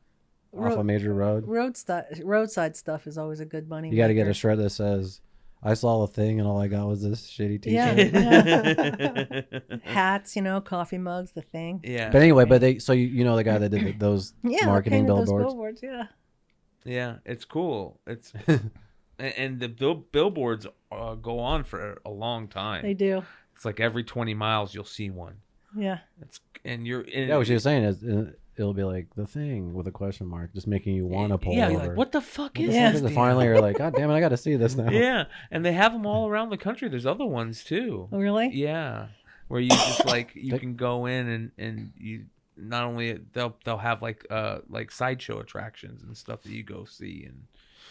off a major road. Roadside stuff is always a good money. You got to get a maker. shirt that says, "I saw a thing and all I got was this shitty T-shirt." Yeah. Hats, coffee mugs, the thing. Yeah. But anyway, you know the guy that did those Yeah, marketing painted those billboards. billboards. Yeah. Yeah, it's cool. It's and the billboards go on for a long time. They do. It's like every 20 miles you'll see one. Yeah. Yeah, what she was saying is it'll be like the thing with a question mark, just making you want to pull Yeah, over. you're like, what the fuck is Yeah. this? And finally, you're like, God damn it, I got to see this now. Yeah, and they have them all around the country. There's other ones too. Oh, really? Yeah, where you just like you can go in and you not only they'll have like sideshow attractions and stuff that you go see and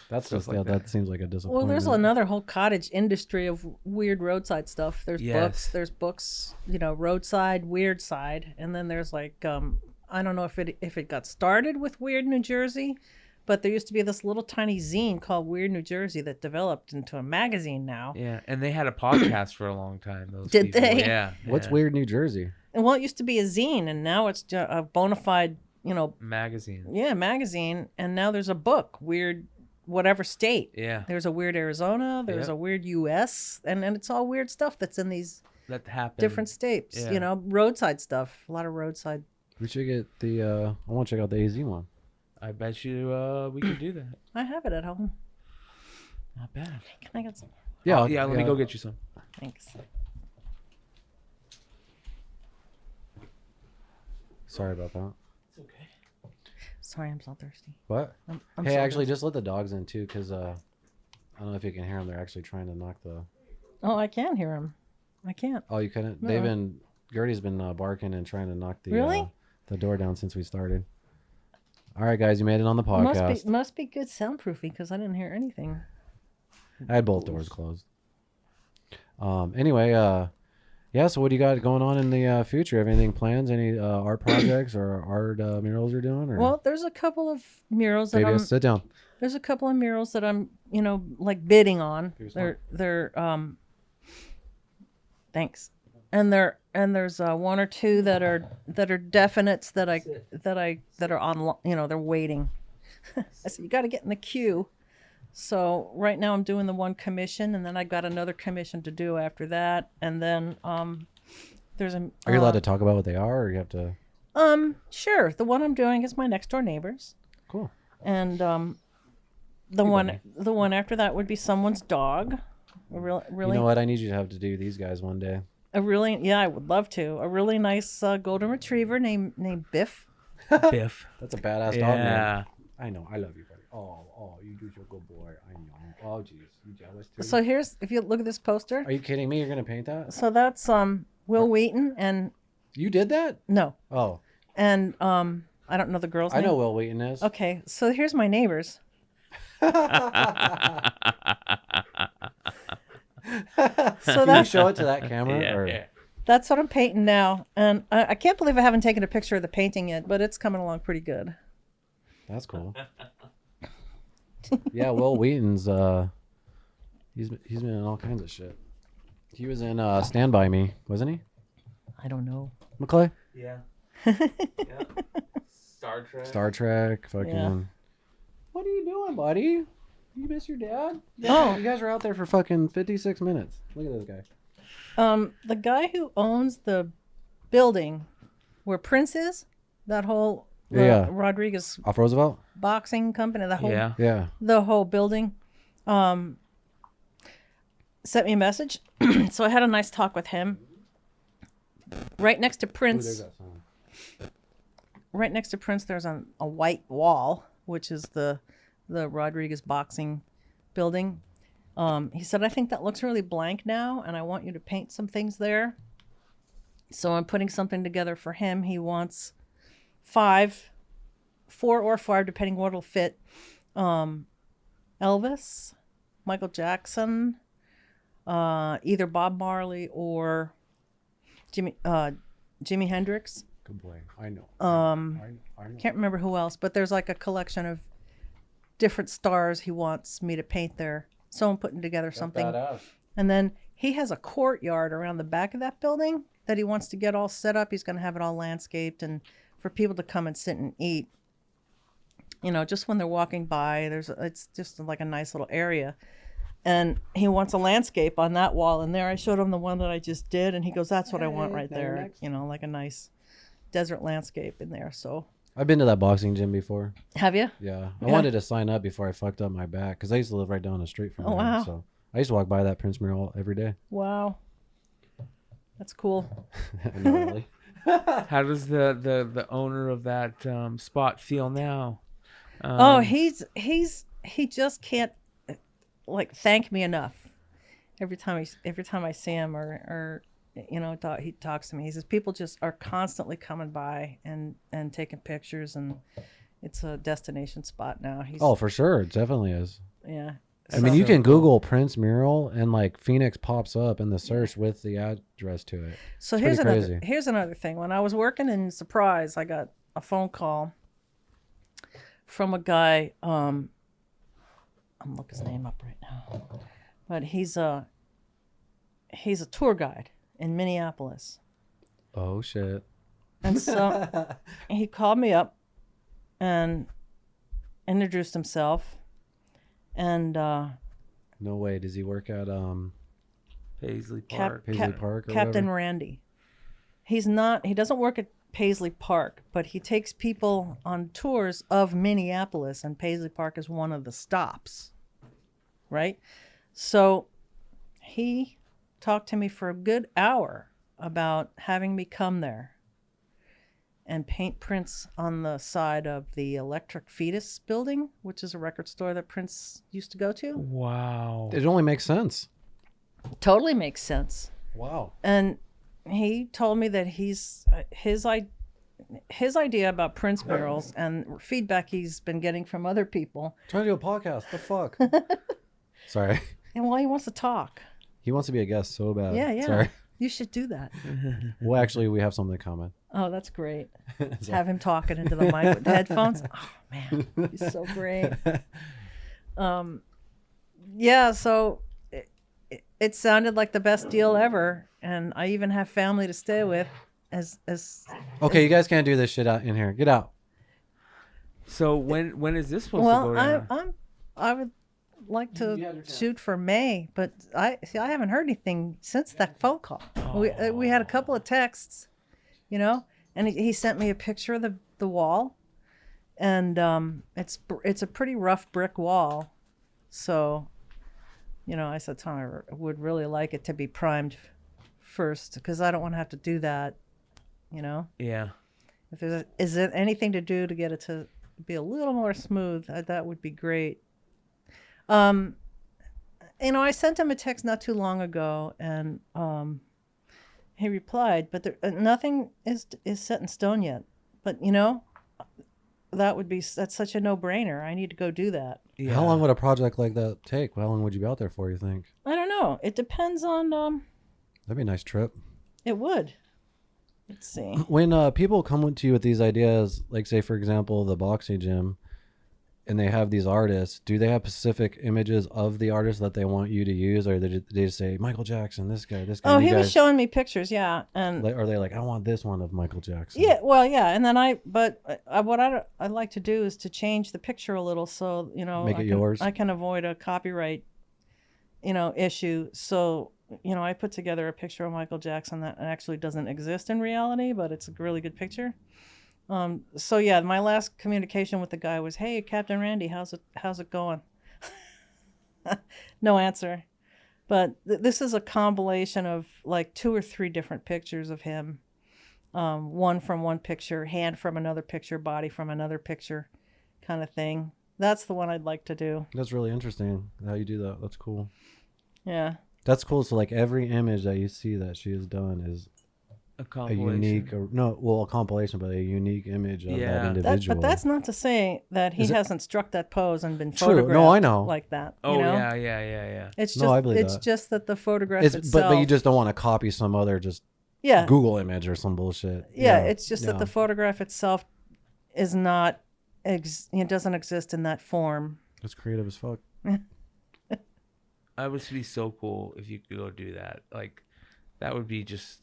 That's stuff just like that seems like a Well, disappointment. there's another whole cottage industry of weird roadside stuff. There's Yes. books. There's books. Roadside, weird side, and then there's like I don't know if it got started with Weird New Jersey, but there used to be this little tiny zine called Weird New Jersey that developed into a magazine now. yeah, and they had a podcast for a long time. Those Did people. they? Yeah. What's yeah. Weird New Jersey? And well, it used to be a zine, and now it's a bona fide, Magazine. magazine. And now there's a book, Weird whatever state. Yeah, There's a Weird Arizona. There's Yep. a Weird U.S. And it's all weird stuff that's in these that happened. different states. Yeah. Roadside stuff. A lot of roadside. We should get the. I want to check out the AZ one. I bet you we could do that. I have it at home. Not bad. Can I get some? Yeah, yeah. Let me go get you some. Thanks. Sorry about that. It's okay. Sorry, I'm so thirsty. What? I'm Hey, so actually, thirsty. just let the dogs in too, because I don't know if you can hear them. They're actually trying to knock the. Oh, I can hear him. I can't. Oh, you couldn't. No. They've been. Gertie's been barking and trying to knock the Really? the door down since we started. All right, guys, you made it on the podcast. Must be good soundproofing because I didn't hear anything. I had both doors closed. Anyway, yeah. So what do you got going on in the future? Have anything plans? Any art projects or art murals you're doing? Or? Well, there's a couple of murals that Baby, sit down. There's a couple of murals that I'm, like bidding on. Here's They're thanks. And there's one or two that are definites that are on, they're waiting. I said you got to get in the queue. So right now I'm doing the one commission, and then I got another commission to do after that, and then there's a. Are you allowed to talk about what they are, or you have to? Sure. The one I'm doing is my next door neighbors. Cool. And the one after that would be someone's dog. Really, You know what? I need you to have to do these guys one day. I would love to. A really nice golden retriever named Biff. Biff. That's a badass dog name. Yeah. I know. I love you, buddy. Oh, you do your good boy. I know. Oh, jeez. You jealous too? So if you look at this poster. Are you kidding me? You're gonna paint that? So that's Will Wheaton and You did that? no, Oh, and I don't know the girl's I name. know Will Wheaton is. Okay, so here's my neighbors. So Can you that's show it to that camera? Yeah, or? yeah. that's what I'm painting now, and I can't believe I haven't taken a picture of the painting yet, but it's coming along pretty good. That's cool. Yeah, Will Wheaton's he's been in all kinds of shit. He was in Stand By Me, wasn't he? I don't know. McClay? Yeah. Yeah. Star Trek. Star Trek, fucking. Yeah. What are you doing, buddy? You miss your dad? No. You guys were out there for fucking 56 minutes. Look at this guy. The guy who owns the building where Prince is, that whole Yeah. Rodriguez Off Roosevelt? boxing company, Yeah. Yeah. the whole building, sent me a message. So I had a nice talk with him. Right next to Prince, there's a white wall, which is the Rodriguez boxing building. He said, I think that looks really blank now, and I want you to paint some things there. So I'm putting something together for him. He wants 4 or 5, depending what will fit. Elvis, Michael Jackson, either Bob Marley or Jimi Hendrix. Good boy. I know. I know. can't remember who else, but there's like a collection of different stars he wants me to paint there. So I'm putting together something. Badass. And then he has a courtyard around the back of that building that he wants to get all set up. He's going to have it all landscaped and for people to come and sit and eat. You know, just when they're walking by, it's just like a nice little area. And he wants a landscape on that wall in there. I showed him the one that I just did, and he goes, that's what I want right there. Next. You know, like a nice desert landscape in there. So, I've been to that boxing gym before. have you? Yeah. I Yeah. wanted to sign up before I fucked up my back because I used to live right down the street from Oh, there. wow. So I used to walk by that Prince mural every day. Wow. That's cool. Not really. How does the owner of that spot feel now? Oh, he just can't like thank me enough. Every time I see him or you know, he talks to me. He says people just are constantly coming by and taking pictures, and it's a destination spot now. Oh, for sure. It definitely is. Yeah. I mean, you can Google Prince mural and like Phoenix pops up in the search with the address to it. So It's here's pretty another crazy. here's another thing. When I was working in Surprise, I got a phone call from a guy. I'm looking his name up right now, but he's a tour guide in Minneapolis, Oh, shit. and so he called me up and introduced himself, and No way. Does he work at Paisley Cap- Park. Paisley Park or Captain whatever? Randy. He doesn't work at Paisley Park, but he takes people on tours of Minneapolis, and Paisley Park is one of the stops, right? So he talked to me for a good hour about having me come there and paint prints on the side of the Electric Fetus building, which is a record store that Prince used to go to. Wow. It only makes sense. Totally makes sense. Wow. And he told me that his idea about Prince murals and feedback he's been getting from other people. Trying to do a podcast. The fuck? Sorry. And well, he wants to talk. He wants to be a guest so bad. Yeah. Sorry. You should do that. Well, actually, we have something in common. Oh, that's great. Have him talking into the mic with the headphones. Oh man, he's so great. Yeah. So it sounded like the best deal ever, and I even have family to stay with. Okay, you guys can't do this shit out in here. Get out. So when is this supposed to Well, go down? I would like You had to your chance. shoot for May, but I haven't heard anything since that phone call. We had a couple of texts, you know, and he sent me a picture of the wall, and it's a pretty rough brick wall, so, you know, I said Tom, I would really like it to be primed first because I don't want to have to do that, you know. Yeah. If is there anything to do to get it to be a little more smooth, that would be great. You know, I sent him a text not too long ago, and he replied, but nothing is set in stone yet. But you know, that's such a no-brainer. I need to go do that. Yeah. How long would a project like that take? How long would you be out there for, you think? I don't know. It depends on. That'd be a nice trip. It would. Let's see. When people come to you with these ideas, like say, for example, the boxing gym, and they have these artists, do they have specific images of the artist that they want you to use, or they just say Michael Jackson, this guy? Oh, you he was guys- showing me pictures, yeah, and Are they like, I want this one of Michael Jackson? yeah, well, yeah, and then what I'd like to do is to change the picture a little, so you know, Make it yours. I can avoid a copyright, you know, issue. So you know, I put together a picture of Michael Jackson that actually doesn't exist in reality, but it's a really good picture. So yeah, my last communication with the guy was, "Hey, Captain Randy, how's it going?" No answer. But this is a compilation of like 2 or 3 different pictures of him. One from one picture, hand from another picture, body from another picture, kind of thing. That's the one I'd like to do. That's really interesting how you do that. That's cool. Yeah. That's cool. So like every image that you see that she has done is A a compilation. unique, a compilation, but a unique image of Yeah. that individual. But that's not to say that he hasn't struck that pose and been True. photographed No, I know. like that. Oh, you know? yeah. It's No, just I believe it's that. just that the photograph it's, itself. but you just don't want to copy some other just yeah. Google image or some bullshit. Yeah, it's just that yeah. the photograph itself is not it doesn't exist in that form. It's creative as fuck. That would be so cool if you could go do that. Like, that would be just.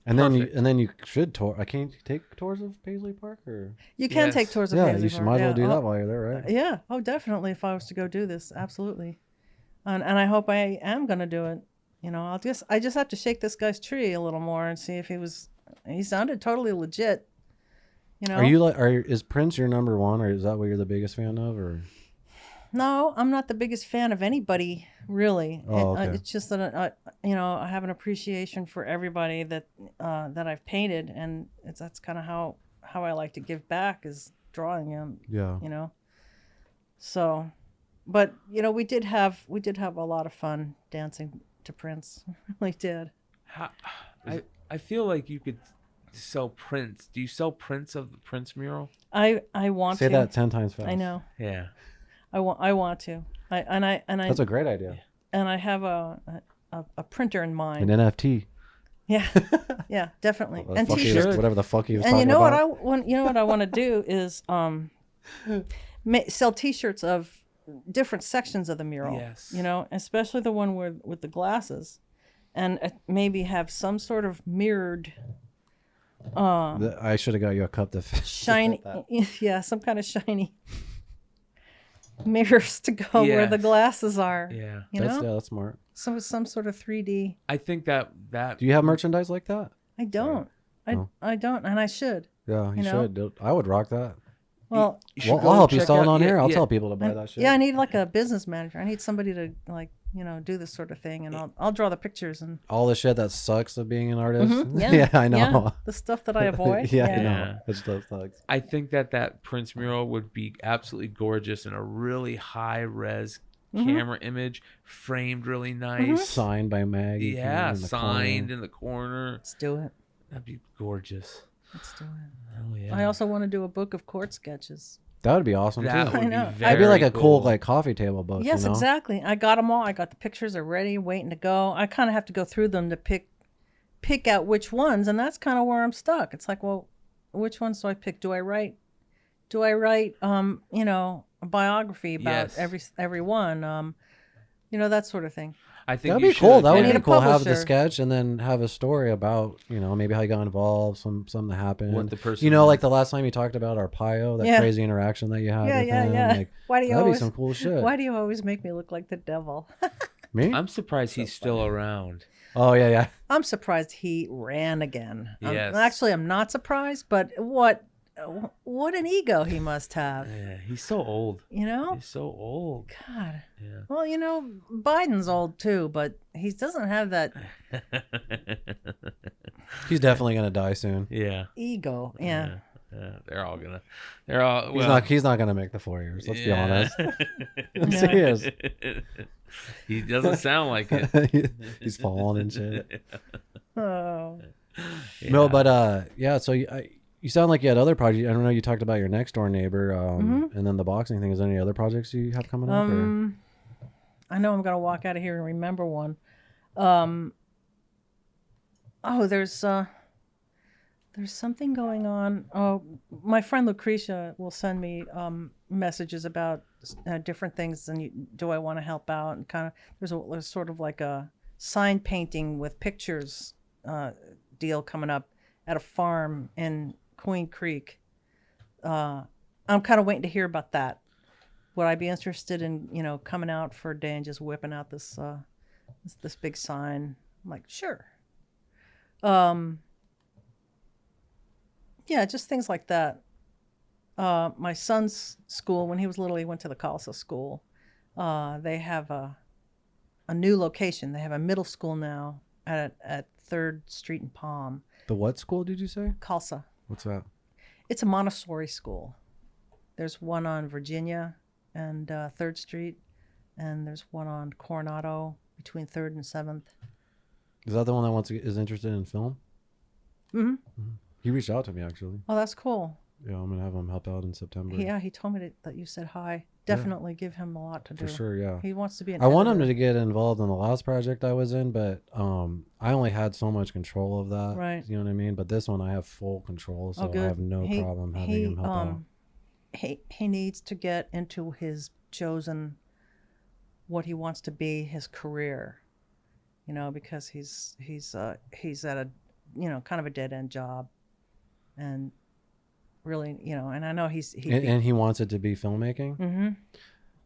And Perfect. then you should tour. I can't take tours of Paisley Park or. You can Yes. take tours of Yeah, Paisley you should Park. might as well Yeah. do Oh, that while you're there, right? Yeah. Oh, definitely. If I was to go do this, absolutely. And I hope I am going to do it. You know, I just have to shake this guy's tree a little more and see if he sounded totally legit. You know. Are you is Prince your number one, or is that what you're the biggest fan of, or? No, I'm not the biggest fan of anybody, really. Oh, okay. It's just that I have an appreciation for everybody that I've painted, and that's kind of how I like to give back is drawing them. Yeah. You know. So, but we did have a lot of fun dancing to Prince. We did. I feel like you could sell prints. Do you sell prints of the Prince mural? I want Say to. that 10 times fast. I know. Yeah. I want to. That's a great idea. And I have a printer in mind. An NFT. Yeah, yeah, definitely. Well, And fuck he was- t-shirts. whatever the fuck he was And talking you know about. what I want to do is sell T-shirts of different sections of the mural. Yes. Especially the one with the glasses, and maybe have some sort of mirrored I should have got you a cup to shiny, yeah, some kind of shiny mirrors to go where the Yes. glasses are. Yeah. That's smart. Some sort of 3D. I think that Do you have merchandise like that? I don't. Oh. I don't, and I should. Yeah, you You know? should. I would rock that. Well, you should Well, go I'll help you check sell it out- on yeah, here. I'll yeah. tell people to buy that shit. yeah, I need like a business manager. I need somebody to do this sort of thing, and I'll draw the pictures and All the shit that sucks of being an artist. Yeah, yeah, I know. yeah, the stuff that I avoid. yeah, I Yeah. know. That stuff sucks. I think that Prince mural would be absolutely gorgeous in a really high res camera image, framed really nice. Signed by Maggie. Yeah, Keane in the signed corner. in the corner. Let's do it. That'd be gorgeous. Let's do it. Oh yeah. I also want to do a book of court sketches. That would be awesome That too. would I know. be That'd be like very a cool like coffee table book. Yes, you know? exactly. I got them all. I got the pictures are ready, waiting to go. I kind of have to go through them to pick out which ones, and that's kind of where I'm stuck. It's like, well, which ones do I pick? Do I write a biography about Yes. every one? That sort of thing. I think That'd you be cool. should, That would need be a cool. Have the publisher. sketch and then have a story about maybe how you got involved, something that happened. What the person like is. the last time you talked about Arpaio, that Yeah. crazy interaction that you had Yeah, with yeah, him. yeah. Like, Why do you that'd always be some cool shit. Why do you always make me look like the devil? Me? I'm surprised he's still around. Oh yeah, yeah. I'm surprised he ran again. Yes. Actually, I'm not surprised, but what an ego he must have. Yeah, he's so old. He's so old. God. Yeah. Well, Biden's old too, but he doesn't have that He's definitely gonna die soon. Yeah. ego. Yeah. Yeah. They're all. He's not gonna make the 4 years. Let's be honest. Yeah. He is. He doesn't sound like it. He's falling and shit. Oh. No, but yeah. So you sound like you had other projects. I don't know. You talked about your next door neighbor, and then the boxing thing. Is there any other projects you have coming up? Or? I know I'm gonna walk out of here and remember one. There's something going on. Oh, my friend Lucretia will send me messages about different things, and do I want to help out? And kind of there's sort of like a sign painting with pictures deal coming up at a farm in Queen Creek. I'm kind of waiting to hear about that. Would I be interested in coming out for a day and just whipping out this big sign? I'm like, sure. Yeah, just things like that. My son's school, when he was little, he went to the Khalsa school. They have a new location. They have a middle school now at 3rd Street and Palm. The what school did you say? Khalsa. What's that? It's a Montessori school. There's one on Virginia and 3rd Street, and there's one on Coronado between 3rd and 7th. Is that the one that is interested in film? Mm-hmm. He reached out to me actually. Oh, that's cool. Yeah, I'm gonna have him help out in September. Yeah, he told me that you said hi. Definitely give him a lot to do. For sure, yeah. He wants to be an I want him editor. to get involved in the last project I was in, but I only had so much control of that. Right. You know what I mean? But this one I have full control, so I good. have no problem having him help out. He needs to get into his chosen what he wants to be, his career. You know, because he's at a, you know, kind of a dead end job, and really, you know, and I know And he wants it to be filmmaking. Mm-hmm.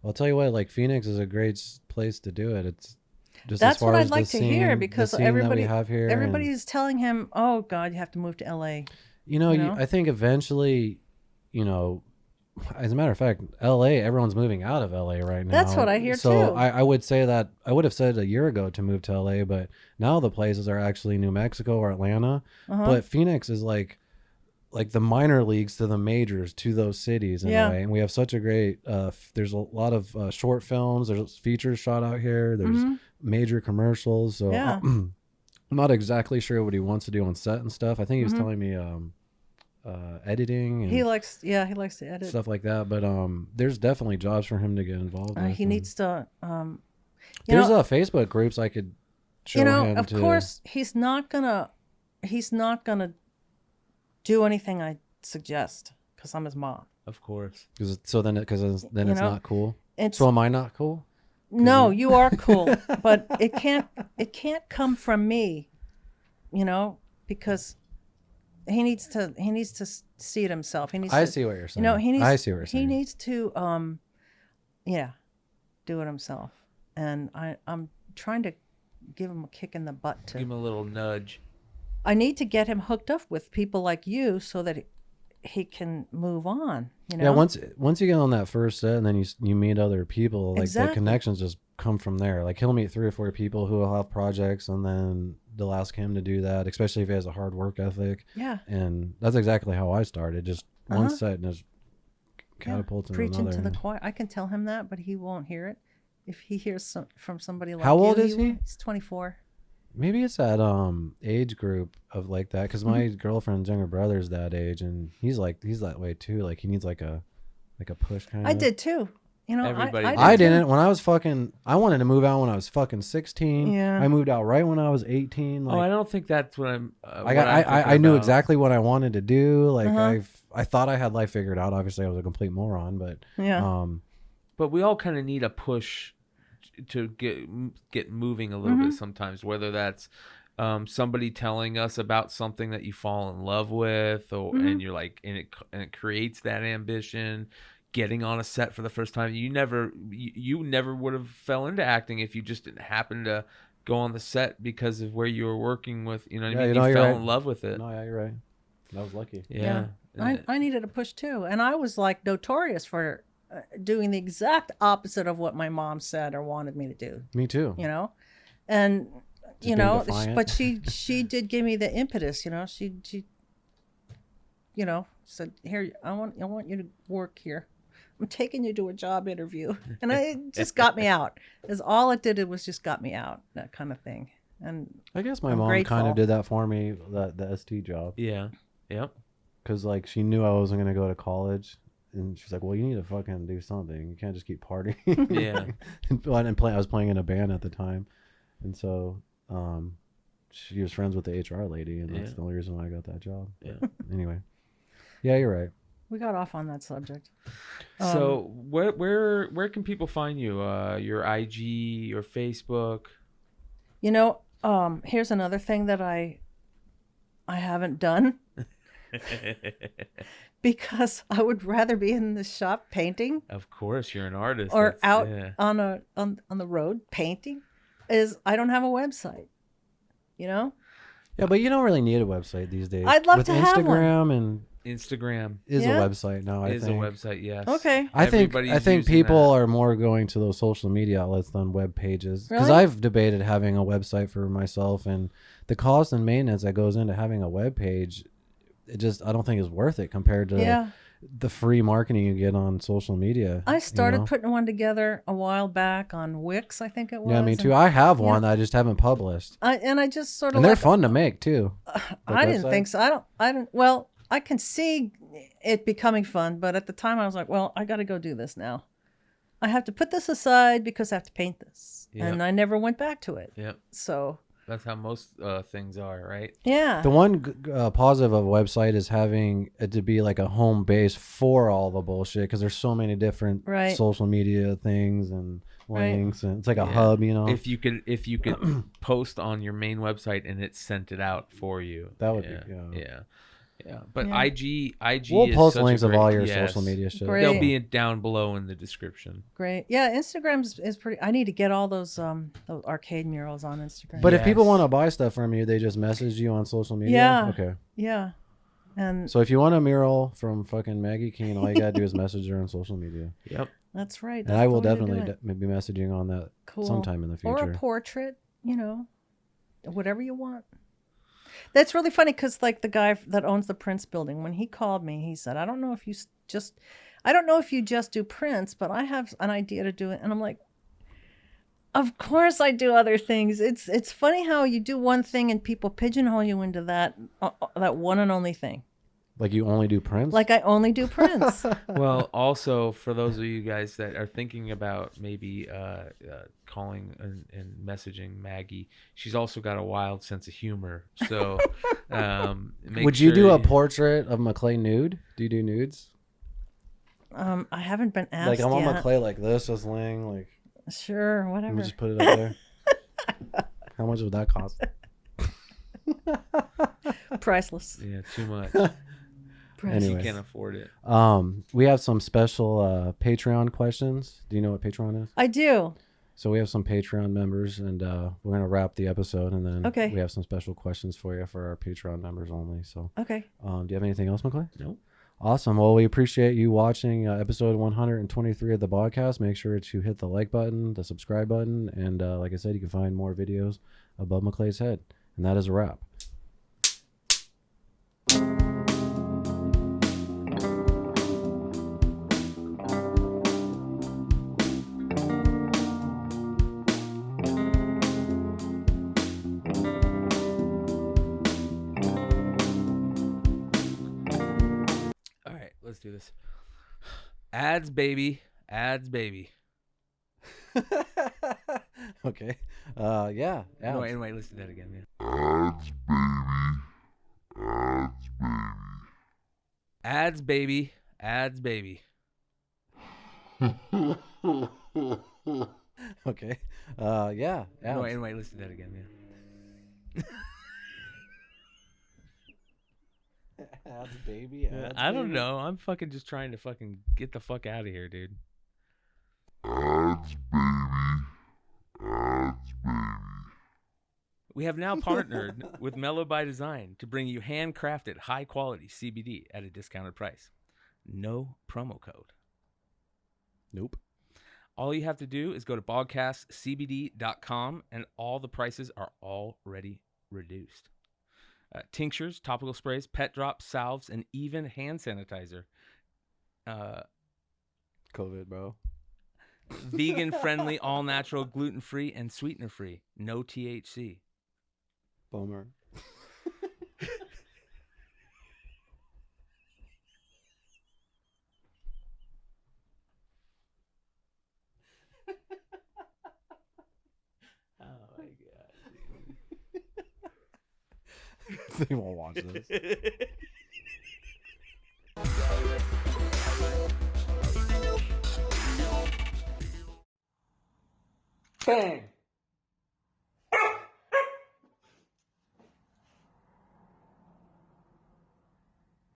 I'll tell you what, like Phoenix is a great place to do it. It's just that's as far what I'd as like the to hear, because the scene that we have here, everybody's telling him, "Oh God, you have to move to LA." You know, I think eventually, you know, as a matter of fact, LA, everyone's moving out of LA right now. That's what I hear so too. I would say that I would have said a year ago to move to LA, but now the places are actually New Mexico or Atlanta. But Phoenix is like the minor leagues to the majors to those cities in a way. And we have such a great there's a lot of short films, there's features shot out here, there's major commercials. So I'm not exactly sure what he wants to do on set and stuff. I think he was telling me editing and he likes to edit stuff like that, but there's definitely jobs for him to get involved with. he needs to there's Facebook groups I could show him of course he's not gonna do anything I suggest because I'm his mom. Of course. Because then it's not cool. So am I not cool? No, you are cool, but it can't come from me, you know, because he needs to see it himself. I see what you're saying. You know, I see what you're saying. He needs to do it himself. And I'm trying to give him a kick in the butt to give him a little nudge. I need to get him hooked up with people like you so that he can move on, you know. Yeah, once you get on that first set and then you meet other people, like the connections just come from there. Like he'll meet 3 or 4 people who will have projects, and then they'll ask him to do that, especially if he has a hard work ethic. Yeah. And that's exactly how I started. Just one set and just catapults into another. Preaching to the choir. I can tell him that, but he won't hear it. If he hears from somebody like How you, old is he? He's 24. Maybe it's that age group of like that, because my girlfriend's younger brother's that age, and he's that way too. Like he needs like a push kind of. I did too. You know, I didn't. When I was I wanted to move out when I was fucking 16. Yeah. I moved out right when I was 18. Like, I don't think that's what I'm. I knew exactly what I wanted to do. Like I thought I had life figured out. Obviously, I was a complete moron, but But we all kind of need a push to get moving a little bit sometimes, whether that's somebody telling us about something that you fall in love with, or and you're like, and it creates that ambition. Getting on a set for the first time, you never would have fell into acting if you just didn't happen to go on the set because of where you were working with. You know what I mean? You fell in love with it. No, yeah, you're right. I was lucky. Yeah. I needed a push too, and I was like notorious for doing the exact opposite of what my mom said or wanted me to do. Me too. You know, and just you know, but she did give me the impetus. You know, she you know, said, "Here, I want you to work here. I'm taking you to a job interview," and it just got me out. Is all it did. It was just got me out, that kind of thing. And I guess my I'm mom grateful. kind of did that for me. The ST job. Yeah. Yep. Because like she knew I wasn't gonna go to college. And she's like, "Well, you need to fucking do something. You can't just keep partying." Yeah. I was playing in a band at the time, and so she was friends with the HR lady, and that's the only reason why I got that job. Yeah. But anyway, yeah, you're right. we got off on that subject. So where can people find you? Your IG, your Facebook? You know, here's another thing that I haven't done. Because I would rather be in the shop painting. Of course, you're an artist. Or out on the road painting. I don't have a website. You know? Yeah, but you don't really need a website these days. I'd love to have one. Instagram is a website now. I think is a website. Yes. Okay. I think people are more going to those social media outlets than web pages. Because Really? I've debated having a website for myself, and the cost and maintenance that goes into having a web page, I don't think is worth it compared to the free marketing you get on social media. I started you know? putting one together a while back on Wix, I think it was. Yeah, me too. and I have yeah. one that I just haven't published. I just sort of And they're fun to make too. I didn't think so. I don't. Well, I can see it becoming fun, but at the time I was like, well, I got to go do this now. I have to put this aside because I have to paint this, and I never went back to it. Yep. So That's how most things are, right? yeah. The one positive of a website is having it to be like a home base for all the bullshit, because there's so many different social media things and links, and it's like a hub, you know. If you could post on your main website and it sent it out for you, that would be yeah. But IG we'll is post such links a of great, all your social media shit. Great. They'll be down below in the description. Great. Yeah, Instagram is pretty. I need to get all those arcade murals on Instagram. But if people want to buy stuff from you, they just message you on social media. Yeah. Okay. Yeah. And so if you want a mural from fucking Maggie Keane, all you gotta do is message her on social media. Yep. That's right. And I will definitely be messaging on that sometime in the future. Or a portrait, whatever you want. That's really funny because, like, the guy that owns the Prince building, when he called me, he said, I don't know if you just do Prince, but I have an idea to do it. And I'm like, of course I do other things. It's funny how you do one thing and people pigeonhole you into that one and only thing. Like you only do Prince? Like I only do Prince. Well, also for those of you guys that are thinking about maybe calling and messaging Maggie, she's also got a wild sense of humor. So, would you do a portrait of McClay nude? Do you do nudes? I haven't been asked. Like I want yet. McClay like this, just laying like. Sure, whatever. Let me just put it up there. How much would that cost? Priceless. Yeah, too much. Anyways, You can't afford it. We have some special Patreon questions. Do you know what Patreon is? I do. So we have some Patreon members, and we're gonna wrap the episode, and then we have some special questions for you for our Patreon members only. So okay. Do you have anything else, McClay? No. Awesome. Well, we appreciate you watching episode 123 of the Bogcast. Make sure to hit the like button, the subscribe button, and like I said, you can find more videos above McClay's head. And that is a wrap. Let's do this. Ads, baby. Ads, baby. Okay. Yeah. No, wait, let's do that again. Yeah. Ads, baby. Ads, baby. Ads, baby. Okay. Yeah. No, wait, let's do that again. Yeah. Ads, baby. Ads, I don't baby. know. I'm fucking just trying to fucking get the fuck out of here, dude. Ads, baby. Ads, baby. We have now partnered with Mellow by Design to bring you handcrafted, high-quality CBD at a discounted price. No promo code. Nope. All you have to do is go to bogcastcbd.com, and all the prices are already reduced. Tinctures, topical sprays, pet drops, salves, and even hand sanitizer. COVID, bro. Vegan-friendly, all-natural, gluten-free, and sweetener-free. No THC. Bummer. Oh, my God. They won't watch this. Bang!